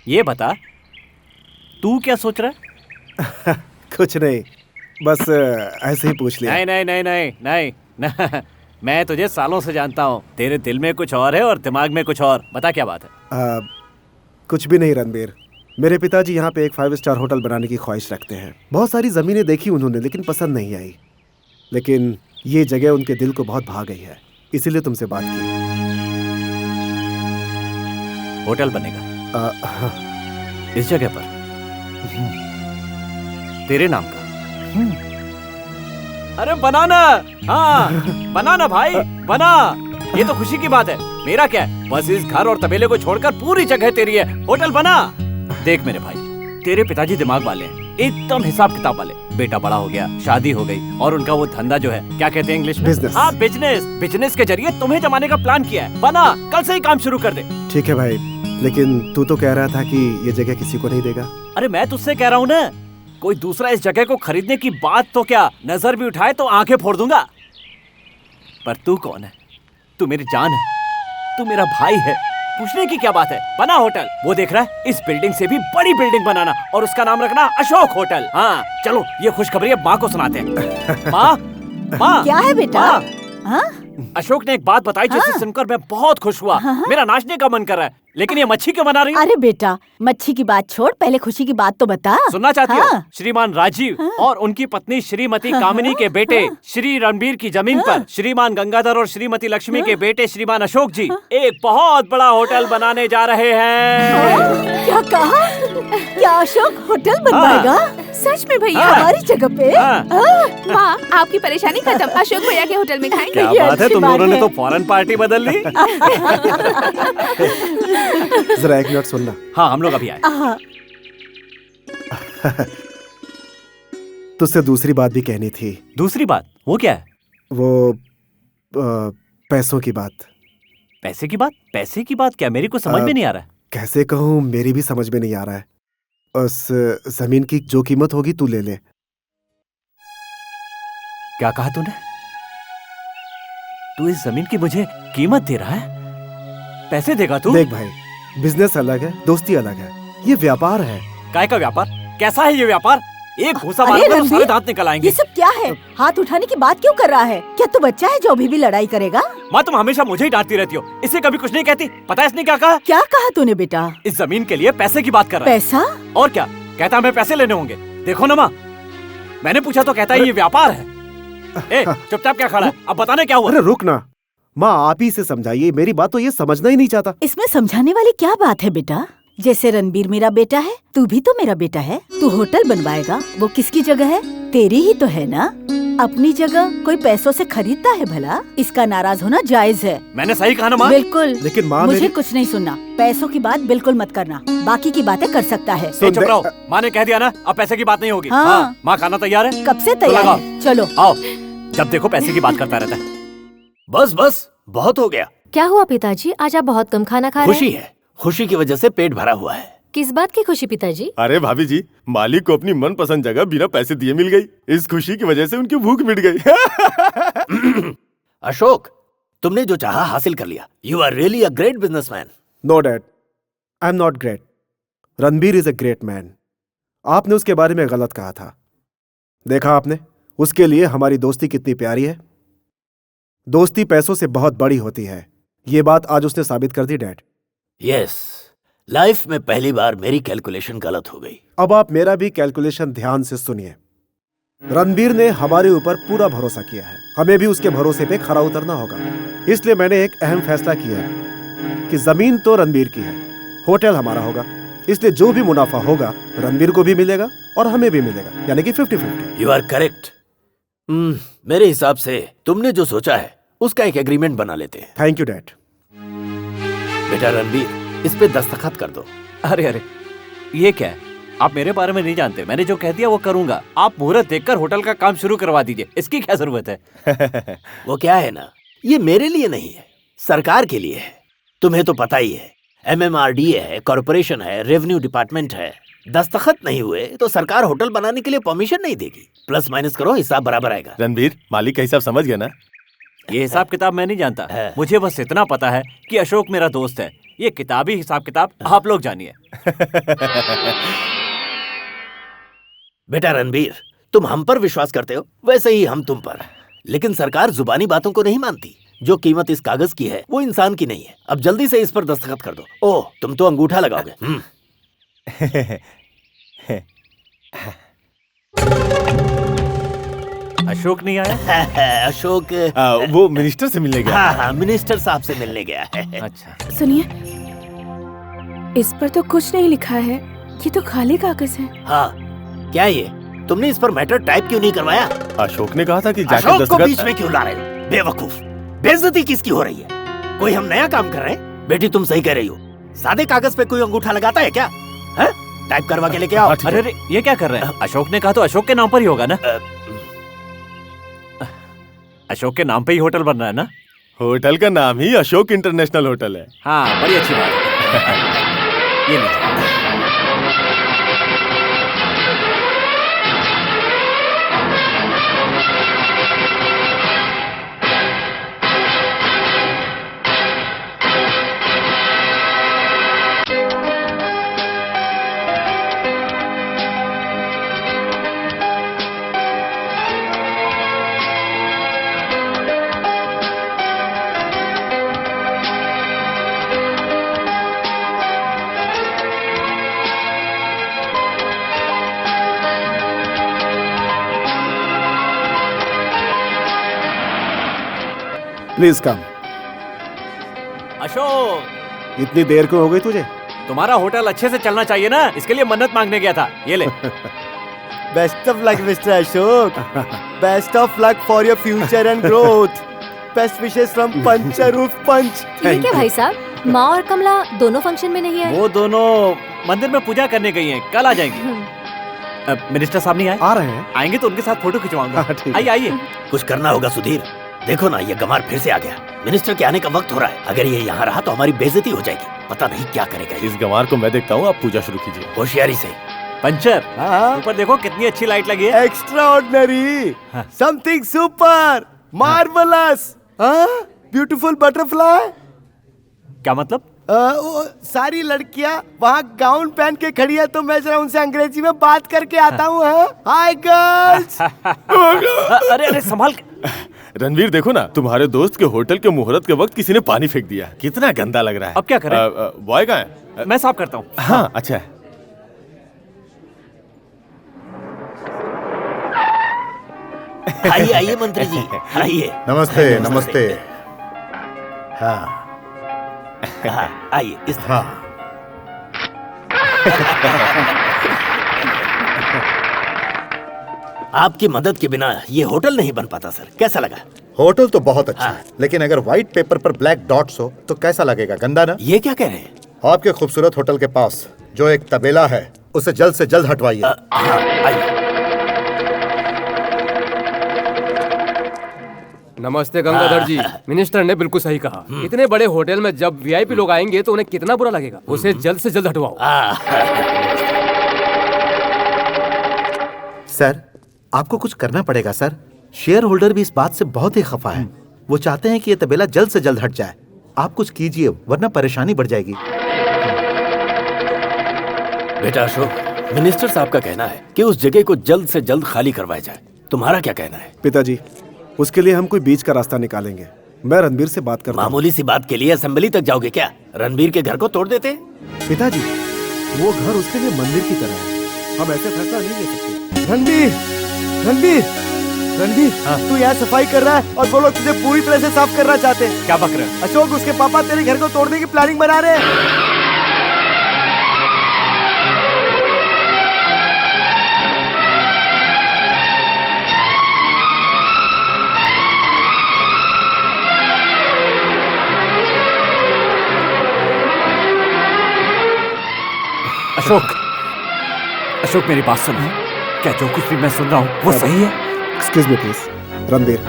B: ये बता, तू क्या सोच रहा है?
A: कुछ नहीं, बस ऐसे ही पूछ लिया।
B: नहीं नहीं नहीं नहीं नहीं, नहीं। मैं तुझे सालों से जानता हूँ। तेरे दिल में कुछ और है और दिमाग में कुछ और। बता क्या बात है?
A: कुछ भी नहीं रणबीर, मेरे पिताजी यहाँ पे एक 5 स्टार होटल बनाने की ख्वाहिश रखते हैं। बहुत सारी जमीनें देखी उन्होंने, लेकिन पसंद नहीं आई। लेकिन ये जगह उनके दिल को बहुत भा गई है, इसीलिए तुमसे बात की।
B: होटल बनेगा
A: हाँ।
B: इस जगह पर तेरे नाम का? अरे बनाना, हाँ बनाना भाई, बना। ये तो खुशी की बात है। मेरा क्या है, बस इस घर और तबेले को छोड़कर पूरी जगह तेरी है। होटल बना। देख मेरे भाई, तेरे पिताजी दिमाग वाले हैं, एकदम हिसाब किताब वाले। बेटा बड़ा हो गया, शादी हो गई, और उनका वो धंधा जो है, क्या कहते हैं इंग्लिश में?
A: बिजनेस।
B: हाँ बिजनेस। बिजनेस के जरिए तुम्हें जमाने का प्लान किया है। बना, कल से ही काम शुरू कर दे।
A: ठीक है भाई, लेकिन तू तो कह रहा था कि ये जगह किसी को नहीं देगा।
B: अरे मैं तुझसे कह रहा हूँ ना, कोई दूसरा इस जगह को खरीदने की बात तो क्या, नजर भी उठाए तो आंखें फोड़ दूंगा। पर तू कौन है? तू मेरी जान है, तू मेरा भाई है, पूछने की क्या बात है? बना होटल। वो देख रहा है, इस बिल्डिंग से भी बड़ी बिल्डिंग बनाना, और उसका नाम रखना अशोक होटल। हाँ चलो, ये खुशखबरी अब माँ को सुनाते हैं। माँ, माँ
H: क्या है बेटा? हाँ?
B: अशोक ने एक बात बताई जिसे सुनकर मैं बहुत खुश हुआ। मेरा नाचने का मन कर रहा है, लेकिन ये मच्छी क्यों बना रही है?
H: अरे बेटा, मच्छी की बात छोड़, पहले खुशी की बात तो बता।
B: सुनना चाहती हो?
H: हाँ।
B: श्रीमान राजीव और उनकी पत्नी श्रीमती कामिनी के बेटे श्री रणबीर की जमीन पर श्रीमान गंगाधर और श्रीमती लक्ष्मी के बेटे श्रीमान अशोक जी एक बहुत बड़ा होटल बनाने जा रहे हैं।
H: क्या कहा? क्या अशोक होटल बनवाएगा?
L: सच में भैया?
H: हमारी जगह पे?
L: माँ, आपकी परेशानी खत्म, अशोक भैया के होटल में खाएंगे।
B: क्या बात है, तुम दोनों ने तो फौरन पार्टी बदल ली।
A: जरा एक मिनट सुनना।
B: हाँ, हम लोग अभी आए।
A: तुझसे दूसरी बात भी कहनी थी।
B: दूसरी बात? वो क्या है?
A: वो पैसों की बात।
B: पैसे की बात? पैसे की बात क्या? मेरी को समझ में नहीं आ रहा है।
A: कैसे कहूँ, मेरी भी समझ में नहीं आ रहा है। उस जमीन की जो कीमत होगी तू ले ले।
B: क्या कहा तूने? तू इस जमीन की मुझे कीमत दे रहा है? पैसे देगा तू?
A: देख भाई, बिजनेस अलग है, दोस्ती अलग है, ये व्यापार है।
B: काय का व्यापार? कैसा है ये व्यापार? एक घूसा
H: अरे
B: मारूंगा तो
H: रणबीर,
B: सारे दांत निकल आएंगे।
H: ये सब क्या है? हाथ उठाने की बात क्यों कर रहा है? क्या तू बच्चा है जो अभी भी लड़ाई करेगा?
B: माँ, तुम हमेशा मुझे ही डांटती रहती हो, इसे कभी कुछ नहीं कहती। पता है इसने क्या कहा?
H: क्या कहा तूने बेटा?
B: इस जमीन के लिए पैसे की बात कर रहा है।
H: पैसा?
B: और क्या कहता, हमें पैसे लेने होंगे। देखो ना माँ, मैंने पूछा तो कहता है ये व्यापार है। ए, चुपचाप क्या खड़ा है? अब बताने क्या हुआ?
A: अरे रुक ना माँ, आप ही से समझाइए, मेरी बात तो ये समझना ही नहीं चाहता।
H: इसमें समझाने वाली क्या बात है बेटा? जैसे रणबीर मेरा बेटा है, तू भी तो मेरा बेटा है। तू होटल बनवाएगा, वो किसकी जगह है? तेरी ही तो है ना। अपनी जगह कोई पैसों से खरीदता है भला? इसका नाराज होना जायज है।
B: मैंने सही कहा ना माँ?
H: बिल्कुल।
A: लेकिन माँ,
H: मुझे कुछ नहीं सुनना। पैसों की बात बिल्कुल मत करना, बाकी की बातें कर सकता है।
B: चुप रहो, माँ ने कह दिया ना, अब पैसे की बात नहीं होगी।
H: हाँ।
B: माँ, खाना तैयार है?
H: कब से तैयार है? चलो
B: आओ। जब देखो पैसे की बात करता रहता है।
C: बस बस, बहुत हो गया।
G: क्या हुआ पिताजी, आज आप बहुत कम खाना खा रहे हैं?
C: खुशी है, खुशी की वजह से पेट भरा हुआ है।
G: किस बात की खुशी पिताजी?
D: अरे भाभी जी, मालिक को अपनी मनपसंद जगह बिना पैसे दिए मिल गई। इस खुशी की वजह से उनकी भूख मिट गई।
C: अशोक, तुमने जो चाहा हासिल कर लिया। You are really a great businessman.
A: No dad, I am not great. Ranbir is a great man. आपने उसके बारे में गलत कहा था। देखा आपने उसके लिए हमारी दोस्ती कितनी प्यारी है। दोस्ती पैसों से बहुत बड़ी होती है, ये बात आज उसने साबित कर दी डैड।
C: यस, लाइफ में पहली बार मेरी कैलकुलेशन गलत हो गई।
A: अब आप मेरा भी कैलकुलेशन ध्यान से सुनिए। रणबीर ने हमारे ऊपर पूरा भरोसा किया है, हमें भी उसके भरोसे पे खरा उतरना होगा। इसलिए मैंने एक अहम फैसला किया है कि जमीन तो रणबीर की है, होटल हमारा होगा। इसलिए जो भी मुनाफा होगा रणबीर को भी मिलेगा और हमें भी मिलेगा, यानी कि 50-50।
C: You are correct. मेरे हिसाब से तुमने जो सोचा है उसका एक एग्रीमेंट बना लेते हैं।
A: Thank you dad.
C: बेटा रणबीर, इस पे दस्तखत कर दो।
B: अरे अरे, ये क्या है? आप मेरे बारे में नहीं जानते। मैंने जो कह दिया वो करूंगा। आप मुहूर्त देखकर होटल का काम शुरू करवा दीजिए, इसकी क्या जरूरत है?
C: वो क्या है ना, ये मेरे लिए नहीं है, सरकार के लिए है। तुम्हें तो पता ही है, MMRDA है, कॉर्पोरेशन है, रेवेन्यू डिपार्टमेंट है। दस्तखत नहीं हुए तो सरकार होटल बनाने के लिए परमिशन नहीं देगी। प्लस माइनस करो, हिसाब बराबर आएगा।
D: रणबीर, मालिक का हिसाब समझ गया ना?
B: ये हिसाब किताब मैं नहीं जानता, मुझे बस इतना पता है कि अशोक मेरा दोस्त है। ये किताबी हिसाब किताब आप लोग जानिए।
C: बेटा रणबीर, तुम हम पर विश्वास करते हो, वैसे ही हम तुम पर। लेकिन सरकार जुबानी बातों को नहीं मानती। जो कीमत इस कागज की है वो इंसान की नहीं है। अब जल्दी से इस पर दस्तखत कर दो। ओह, तुम तो अंगूठा लगाओगे। अशोक नहीं आया? अशोक
D: वो मिनिस्टर से मिलने गया।
C: हाँ हाँ, मिनिस्टर साहब से मिलने गया है।
D: अच्छा
L: सुनिए, इस पर तो कुछ नहीं लिखा है, ये तो खाली कागज है।
C: हाँ, क्या ये तुमने इस पर मैटर टाइप क्यों नहीं करवाया?
D: अशोक ने कहा था कि जाकर
C: अशोक को
D: दस्तखत।
C: बीच में क्यों ला रहे हो? बेवकूफ, बेइज्जती किसकी हो रही है? कोई हम नया काम कर रहे हैं? बेटी तुम सही कह रही हो, सादे कागज पे कोई अंगूठा लगाता है क्या? है? टाइप करवा के लेके आओ।
B: अरे अरे, ये क्या कर रहे हैं? अशोक ने कहा तो अशोक के नाम पर ही होगा ना? अशोक के नाम पे ही होटल बन रहा है ना?
D: होटल का नाम ही अशोक इंटरनेशनल होटल है।
B: हाँ, बड़ी अच्छी बात है। ये लीजिए।
A: Please come.
B: अशोक,
A: इतनी देर क्यों हो गई तुझे?
B: तुम्हारा होटल अच्छे से चलना चाहिए ना, इसके लिए मन्नत मांगने गया था। ये ले।
I: Best of luck mister Ashok. Best of luck for your future and growth. Best wishes from puncture उर्फ पंच।
G: ठीक है भाई साहब, माँ और कमला दोनों फंक्शन में नहीं आए।
B: वो दोनों मंदिर में पूजा करने गई हैं, कल आ जाएंगे। मिनिस्टर साहब नहीं आए?
A: आ रहे हैं।
B: आएंगे तो उनके साथ फोटो खिंचवाऊंगा। आइए आइए।
C: कुछ करना होगा सुधीर। देखो ना, ये गमार फिर से आ गया। मिनिस्टर के आने का वक्त हो रहा है। अगर ये यहाँ रहा तो हमारी बेइज्जती हो जाएगी। पता नहीं क्या करेगा।
D: इस गमार को मैं देखता हूँ, आप पूजा शुरू कीजिए।
C: होशियारी से।
B: पंचर, ऊपर देखो कितनी अच्छी लाइट लगी है।
I: Extra ordinary, something super, marvellous, beautiful butterfly.
B: क्या मतलब?
I: सारी लड़कियां वहाँ गाउन पहन के खड़ी है, तो मैं जरा उनसे अंग्रेजी में बात करके आता हूँ। Hi girls.
B: अरे अरे, संभाल।
D: रणवीर देखो ना, तुम्हारे दोस्त के होटल के मुहूर्त के वक्त किसी ने पानी फेंक दिया। कितना गंदा लग रहा है।
B: अब क्या करें?
D: बॉय कहाँ है?
B: मैं साफ करता हूँ।
D: हाँ अच्छा है।
C: आइए आइए मंत्री जी, आइए।
J: नमस्ते नमस्ते।
C: हाँ आइए इस तरह।
J: हाँ
C: आपकी मदद के बिना ये होटल नहीं बन पाता सर। कैसा लगा?
J: होटल तो बहुत अच्छा है, लेकिन अगर व्हाइट पेपर पर ब्लैक डॉट्स हो तो कैसा लगेगा? गंदा ना?
C: ये क्या कह रहे हैं?
J: आपके खूबसूरत होटल के पास जो एक तबेला है, उसे जल्द से जल्द हटवाइए।
C: आइए।
F: नमस्ते गंगाधर जी, मिनिस्टर ने बिल्कुल सही कहा। इतने बड़े होटल में जब वीआईपी लोग आएंगे तो उन्हें कितना बुरा लगेगा। उसे जल्द से जल्द हटवाओ।
J: सर, आपको कुछ करना पड़ेगा सर। शेयर होल्डर भी इस बात से बहुत ही खफा है। वो चाहते हैं कि ये तबेला जल्द से जल्द हट जाए। आप कुछ कीजिए, वरना परेशानी बढ़ जाएगी।
C: बेटा अशोक, मिनिस्टर साहब का कहना है कि उस जगह को जल्द से जल्द खाली करवाया जाए। तुम्हारा क्या कहना है?
A: पिताजी, उसके लिए हम कोई बीच का रास्ता निकालेंगे। मैं रणबीर से बात करता हूं।
C: मामूली सी बात के लिए असेंबली तक जाओगे क्या? रणबीर के घर को तोड़ देते?
A: पिताजी, वो घर उसके लिए मंदिर की तरह है। हम ऐसे फैसला नहीं ले सकते। रणबीर, रणबीर, रणबीर, तू यहाँ सफाई कर रहा है और वो लोग तुझे पूरी तरह से साफ करना चाहते हैं।
B: क्या बक रहे हैं?
A: अशोक, उसके पापा तेरे घर को तोड़ने की प्लानिंग बना रहे हैं।
B: अशोक, अशोक मेरी बात सुनो। क्या जो कुछ भी मैं सुन रहा हूँ वो सही है?
A: Excuse me please. रणबीर,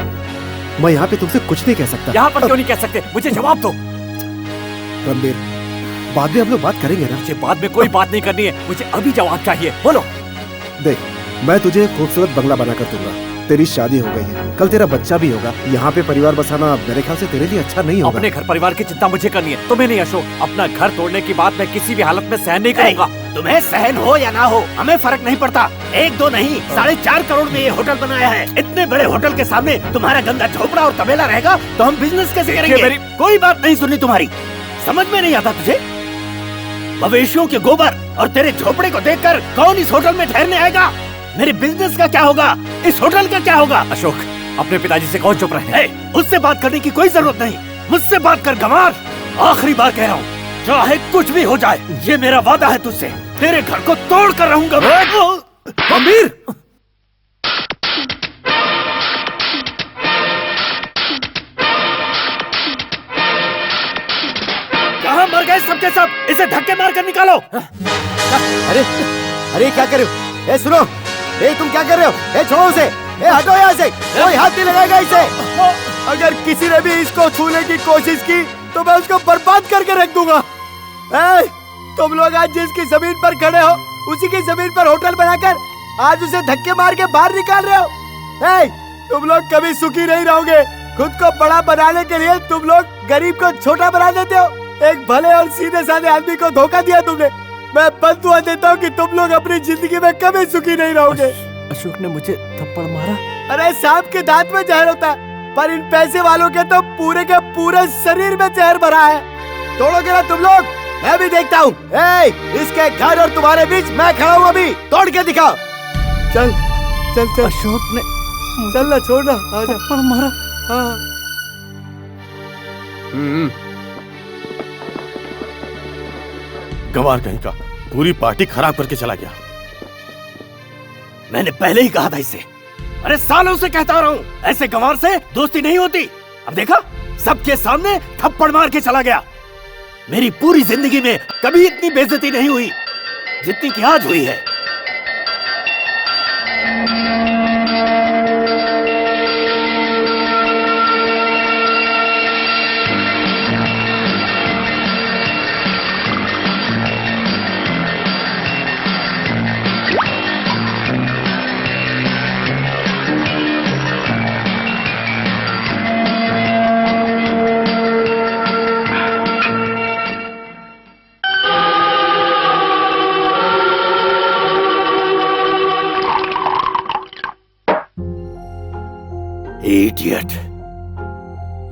A: मैं यहाँ पे तुमसे कुछ नहीं कह सकता।
B: यहाँ पर क्यों नहीं कह सकते? मुझे जवाब दो।
A: रणबीर, बाद में हम लोग बात करेंगे ना?
B: मुझे बाद में कोई बात नहीं करनी है, मुझे अभी जवाब चाहिए। बोलो।
A: देख, मैं तुझे एक खूबसूरत बंगला बना कर दूंगा। तेरी शादी हो गई है, कल तेरा बच्चा भी होगा। यहाँ पे परिवार बसाना मेरे ख्याल से तेरे लिए अच्छा नहीं होगा।
B: अपने घर परिवार की चिंता मुझे करनी है, तुम्हें नहीं अशोक। अपना घर तोड़ने की बात मैं किसी भी हालत में सहन नहीं करूंगा।
C: तुम्हें सहन हो या ना हो, हमें फर्क नहीं पड़ता। 1-2 नहीं, 4.5 करोड़ में ये होटल बनाया है। इतने बड़े होटल के सामने तुम्हारा गंदा झोपड़ा और तबेला रहेगा तो हम बिजनेस कैसे करेंगे? कोई बात नहीं सुननी तुम्हारी। समझ में नहीं आता तुझे? मवेशियों के गोबर और तेरे झोपड़े को देखकर कौन इस होटल में ठहरने आएगा? मेरे बिजनेस का क्या होगा? इस होटल का क्या होगा?
B: अशोक, अपने पिताजी से कौन चुप रहे?
C: उससे बात करने की कोई जरूरत नहीं, मुझसे बात कर गंवार। आखिरी बार कह रहा हूँ, चाहे कुछ भी हो जाए, ये मेरा वादा है तुझसे, तेरे घर को तोड़ कर रहूंगा मैं।
B: गंभीर,
C: कहाँ मर गए सबके सब? इसे धक्के मार कर निकालो।
I: अरे अरे क्या कर रहे हो? ए सुनो, ए तुम क्या कर रहे हो? ए छोड़ो उसे, ए हटो यहाँ से, कोई हाथ नहीं लगाएगा इसे। अगर किसी ने भी इसको छूने की कोशिश की तो मैं उसको बर्बाद करके रख दूंगा। ए, तुम लोग आज जिसकी जमीन पर खड़े हो, उसी की जमीन पर होटल बनाकर आज उसे धक्के मार के बाहर निकाल रहे हो। ए, तुम लोग कभी सुखी नहीं रहोगे। खुद को बड़ा बनाने के लिए तुम लोग गरीब को छोटा बना देते हो। एक भले और सीधे साधे आदमी को धोखा दिया तुमने। मैं बददुआ देता हूँ कि तुम लोग अपनी जिंदगी में कभी सुखी नहीं रहोगे।
B: अशोक ने मुझे थप्पड़ मारा।
I: अरे सांप के दांत में जहर होता है, पर इन पैसे वालों के तो पूरे के पूरे शरीर में जहर भरा है। तोड़ोगे ना तुम लोग? मैं भी देखता हूँ। इसके घर और तुम्हारे बीच मैं खड़ा हूँ, अभी तोड़ के दिखाओ। चल चल चल।
B: अशोक ने
I: चल ना, छोड़ना, आजा।
B: थप्पड़ मारा।
I: हाँ।
D: गंवार कहीं का पूरी पार्टी खराब करके चला गया।
C: मैंने पहले ही कहा था इससे, अरे सालों से कहता रहा हूँ, ऐसे गंवार से दोस्ती नहीं होती। अब देखा, सबके सामने थप्पड़ मार के चला गया। मेरी पूरी जिंदगी में कभी इतनी बेइज्जती नहीं हुई जितनी कि आज हुई है। इडियट!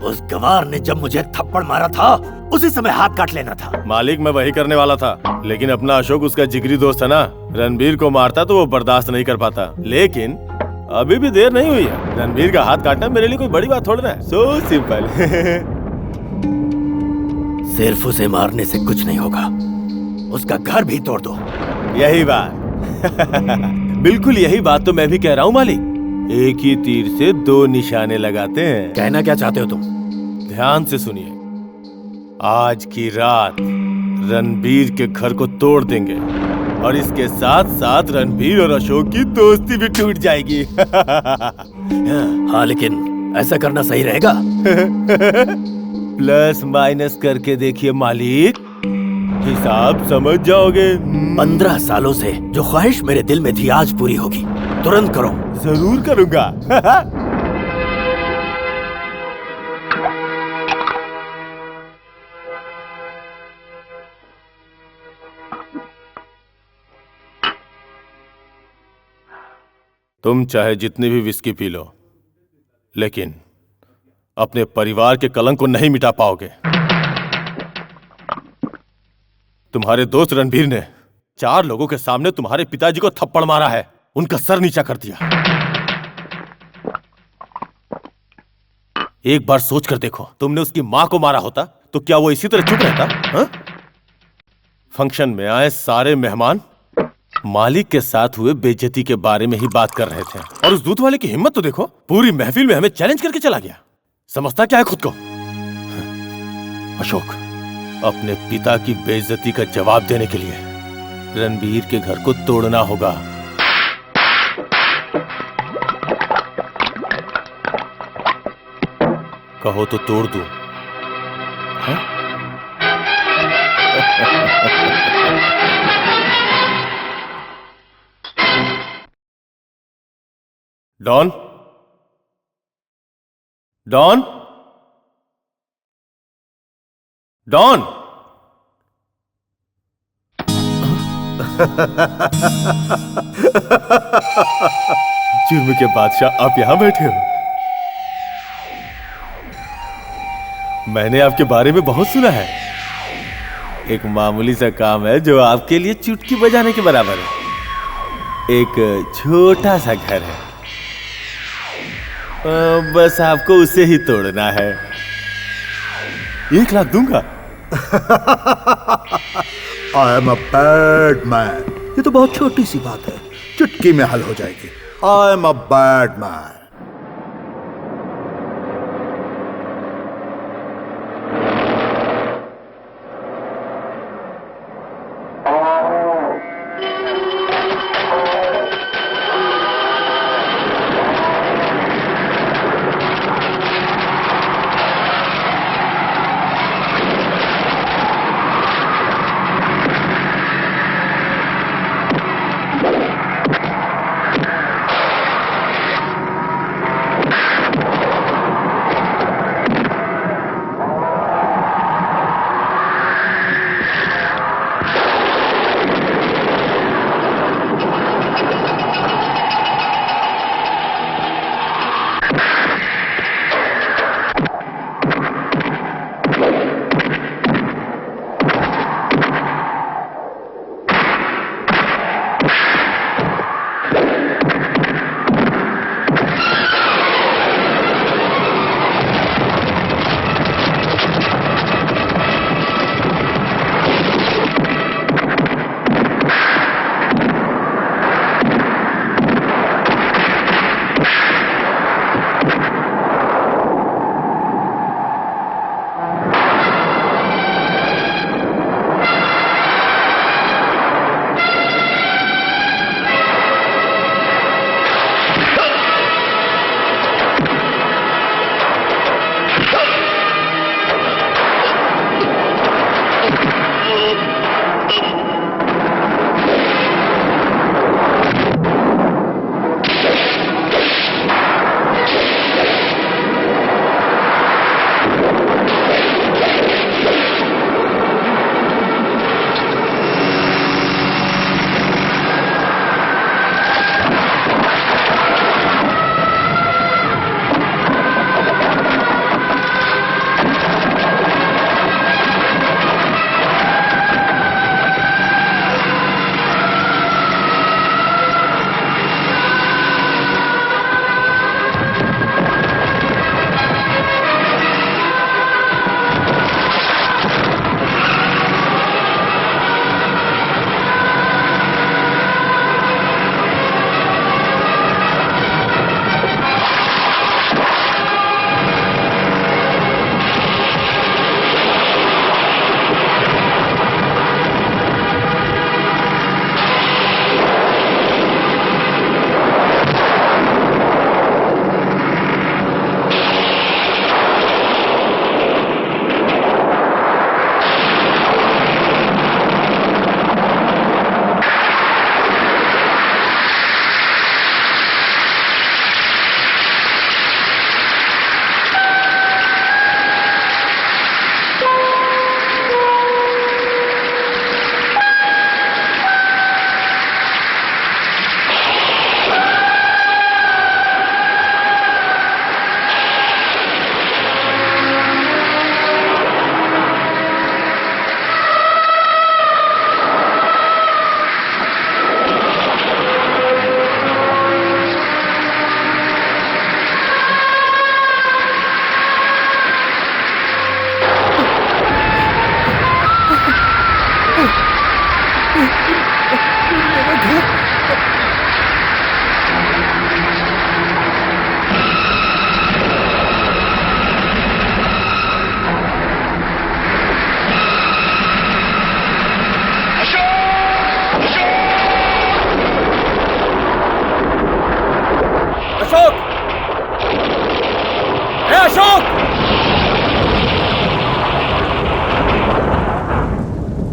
C: उस गंवार ने जब मुझे थप्पड़ मारा था, उसी समय हाथ काट लेना था।
D: मालिक, मैं वही करने वाला था, लेकिन अपना अशोक उसका जिगरी दोस्त है ना, रणबीर को मारता तो वो बर्दाश्त नहीं कर पाता। लेकिन अभी भी देर नहीं हुई है। रणबीर का हाथ काटना मेरे लिए कोई बड़ी बात थोड़ी ना है। So simple.
C: सिर्फ उसे मारने से कुछ नहीं होगा, उसका घर भी तोड़ दो।
D: यही बात। बिल्कुल यही बात तो मैं भी कह रहा हूँ मालिक। एक ही तीर से दो निशाने लगाते हैं।
C: कहना क्या चाहते हो तुम?
D: ध्यान से सुनिए, आज की रात रणबीर के घर को तोड़ देंगे और इसके साथ साथ रणबीर और अशोक की दोस्ती भी टूट जाएगी।
C: हाँ, लेकिन ऐसा करना सही रहेगा?
D: प्लस माइनस करके देखिए मालिक, हिसाब समझ जाओगे।
C: 15 सालों से जो ख्वाहिश मेरे दिल में थी आज पूरी होगी। तुरंत करो।
D: जरूर करूंगा। तुम चाहे जितनी भी विस्की पी लो, लेकिन अपने परिवार के कलंक को नहीं मिटा पाओगे। तुम्हारे दोस्त रणबीर ने 4 लोगों के सामने तुम्हारे पिताजी को थप्पड़ मारा है, उनका सर नीचा कर दिया। एक बार सोच कर देखो, तुमने उसकी मां को मारा होता तो क्या वो इसी तरह चुप रहता? हा? फंक्शन में आए सारे मेहमान मालिक के साथ हुए बेइज्जती के बारे में ही बात कर रहे थे, और उस दूध वाले की हिम्मत तो देखो, पूरी महफिल में हमें चैलेंज करके चला गया। समझता क्या है खुद को? अशोक, अपने पिता की बेइज्जती का जवाब देने के लिए रणबीर के घर को तोड़ना होगा। कहो तो तोड़ दूं? Don, don, don. जुर्म के बादशाह आप यहां बैठे हो। मैंने आपके बारे में बहुत सुना है। एक मामूली सा काम है जो आपके लिए चुटकी बजाने के बराबर है। एक छोटा सा घर है, बस आपको उसे ही तोड़ना है। 1 लाख दूंगा।
J: I am a bad man. ये तो बहुत छोटी सी बात है, चुटकी में हल हो जाएगी। I am a bad man.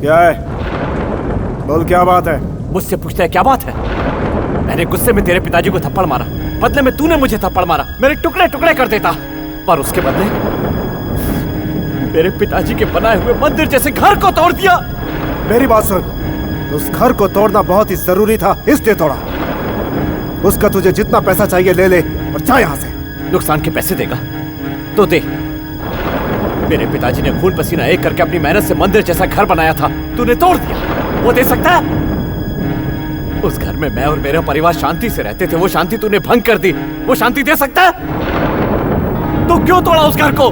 A: क्या है? बोल, क्या बात है?
B: मुझसे पूछता है क्या बात है? मैंने गुस्से में तेरे पिताजी को थप्पड़ मारा, बदले में तूने मुझे थप्पड़ मारा, मेरे टुकड़े टुकड़े कर देता, पर उसके बदले मेरे पिताजी के बनाए हुए मंदिर जैसे घर को तोड़ दिया।
A: मेरी बात सुन, उस घर को तोड़ना बहुत ही जरूरी था, इसलिए तोड़ा। उसका तुझे जितना पैसा चाहिए ले ले और जा यहाँ से।
B: नुकसान के पैसे देगा तो दे, मेरे पिताजी ने खून पसीना एक करके अपनी मेहनत से मंदिर जैसा घर बनाया था, तूने तोड़ दिया। वो दे सकता है? उस घर में मैं और मेरा परिवार शांति से रहते थे, वो शांति तूने भंग कर दी। वो शांति दे सकता है? तू क्यों तोड़ा उस घर को?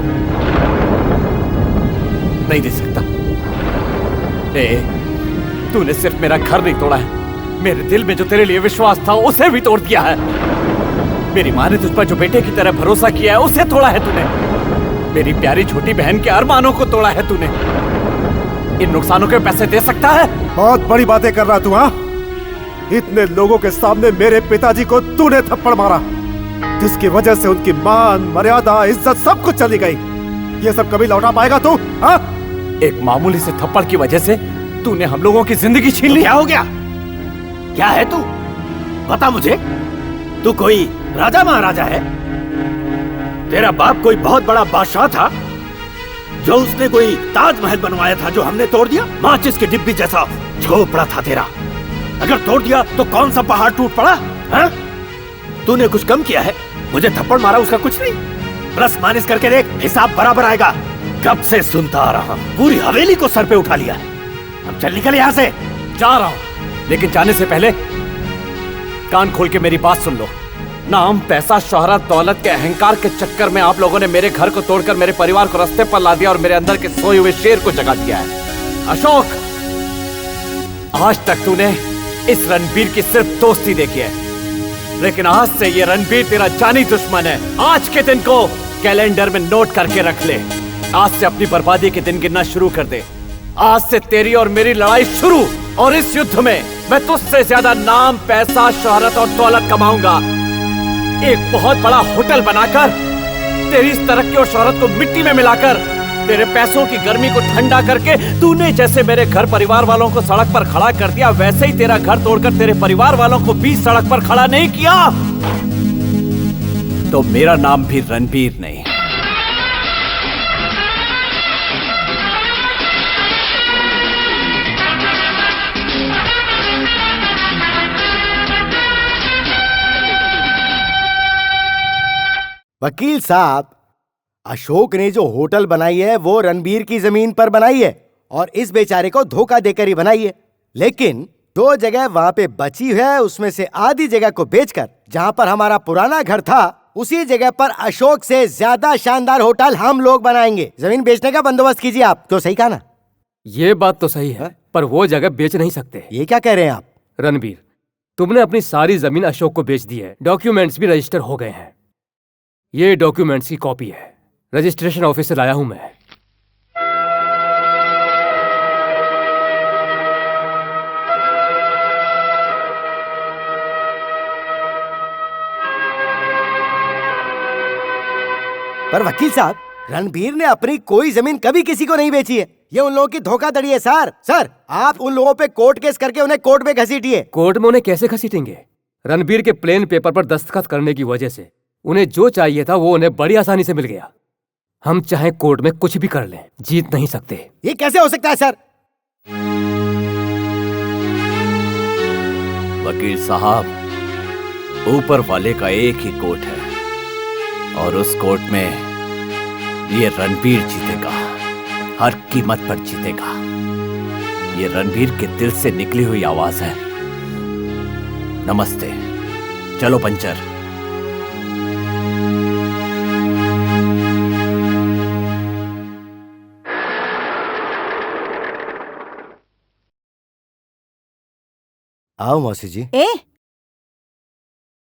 B: नहीं दे सकता। तूने सिर्फ मेरा घर नहीं तोड़ा है, मेरे दिल में जो तेरे लिए विश्वास था उसे भी तोड़ दिया है। मेरी माँ ने तुझ पर जो बेटे की तरह भरोसा किया है उसे तोड़ा है तूने। मेरी प्यारी छोटी बहन के अरमानों को तोड़ा है तूने। इन नुकसानों के पैसे दे सकता है?
A: बहुत बड़ी बातें कर रहा तू, हाँ? इतने लोगों के सामने मेरे पिताजी को तूने थप्पड़ मारा, जिसकी वजह से उनकी मान, मर्यादा, इज्जत सब कुछ चली गई। ये सब कभी लौटा पाएगा तू? हाँ?
B: एक मामूली से थप्पड़ की वजह से तूने हम लोगों की जिंदगी छीन ली।
C: क्या हो गया? क्या है तू? बता मुझे। तू कोई राजा महाराजा है? तेरा बाप कोई बहुत बड़ा बादशाह था जो उसने कोई ताजमहल बनवाया था जो हमने तोड़ दिया? माचिस की डिब्बी जैसा झोपड़ा था तेरा, अगर तोड़ दिया तो कौन सा पहाड़ टूट पड़ा? हाँ? तूने कुछ कम किया है? मुझे थप्पड़ मारा उसका कुछ नहीं। प्लस माइनस करके देख, हिसाब बराबर आएगा। कब से सुनता आ रहा हूं, पूरी हवेली को सर पे उठा लिया है। अब चल निकल यहाँ से।
B: जा रहा हूं, लेकिन जाने से पहले कान खोल के मेरी बात सुन लो। नाम, पैसा, शोहरत, दौलत के अहंकार के चक्कर में आप लोगों ने मेरे घर को तोड़कर मेरे परिवार को रास्ते पर ला दिया और मेरे अंदर के सोए हुए शेर को जगा दिया है। अशोक, आज तक तूने इस रणबीर की सिर्फ दोस्ती देखी है, लेकिन आज से ये रणबीर तेरा जानी दुश्मन है। आज के दिन को कैलेंडर में नोट करके रख ले। आज से अपनी बर्बादी के दिन गिनना शुरू कर दे। आज से तेरी और मेरी लड़ाई शुरू, और इस युद्ध में मैं तुझसे ज्यादा नाम, पैसा, शोहरत और दौलत कमाऊंगा। एक बहुत बड़ा होटल बनाकर तेरी इस तरक्की और शोहरत को मिट्टी में मिलाकर, तेरे पैसों की गर्मी को ठंडा करके, तूने जैसे मेरे घर परिवार वालों को सड़क पर खड़ा कर दिया, वैसे ही तेरा घर तोड़कर तेरे परिवार वालों को भी सड़क पर खड़ा नहीं किया तो मेरा नाम भी रणबीर नहीं।
I: वकील साहब, अशोक ने जो होटल बनाई है वो रणबीर की जमीन पर बनाई है और इस बेचारे को धोखा देकर ही बनाई है। लेकिन 2 जगह वहां पे बची है, उसमें से आधी जगह को बेचकर जहां पर हमारा पुराना घर था उसी जगह पर अशोक से ज्यादा शानदार होटल हम लोग बनाएंगे। जमीन बेचने का बंदोबस्त कीजिए आप। तो सही कहा ना?
F: ये बात तो सही है, पर वो जगह बेच नहीं सकते।
I: ये क्या कह रहे हैं आप?
F: रणबीर, तुमने अपनी सारी जमीन अशोक को बेच दी है। डॉक्यूमेंट्स भी रजिस्टर हो गए हैं। ये डॉक्यूमेंट्स की कॉपी है, रजिस्ट्रेशन ऑफिस से लाया हूं मैं।
I: पर वकील साहब, रणबीर ने अपनी कोई जमीन कभी किसी को नहीं बेची है। ये उन लोगों की धोखाधड़ी है सर। आप उन लोगों पे कोर्ट केस करके उन्हें कोर्ट में घसीटिए।
F: कोर्ट में उन्हें कैसे घसीटेंगे? रणबीर के प्लेन पेपर पर दस्तखत करने की वजह से उन्हें जो चाहिए था वो उन्हें बड़ी आसानी से मिल गया। हम चाहे कोर्ट में कुछ भी कर लें, जीत नहीं सकते।
I: ये कैसे हो सकता है सर?
B: वकील साहब, ऊपर वाले का एक ही कोर्ट है और उस कोर्ट में ये रणबीर जीतेगा, हर कीमत पर जीतेगा। ये रणबीर के दिल से निकली हुई आवाज है। नमस्ते, चलो पंचर।
I: आओ मौसी जी।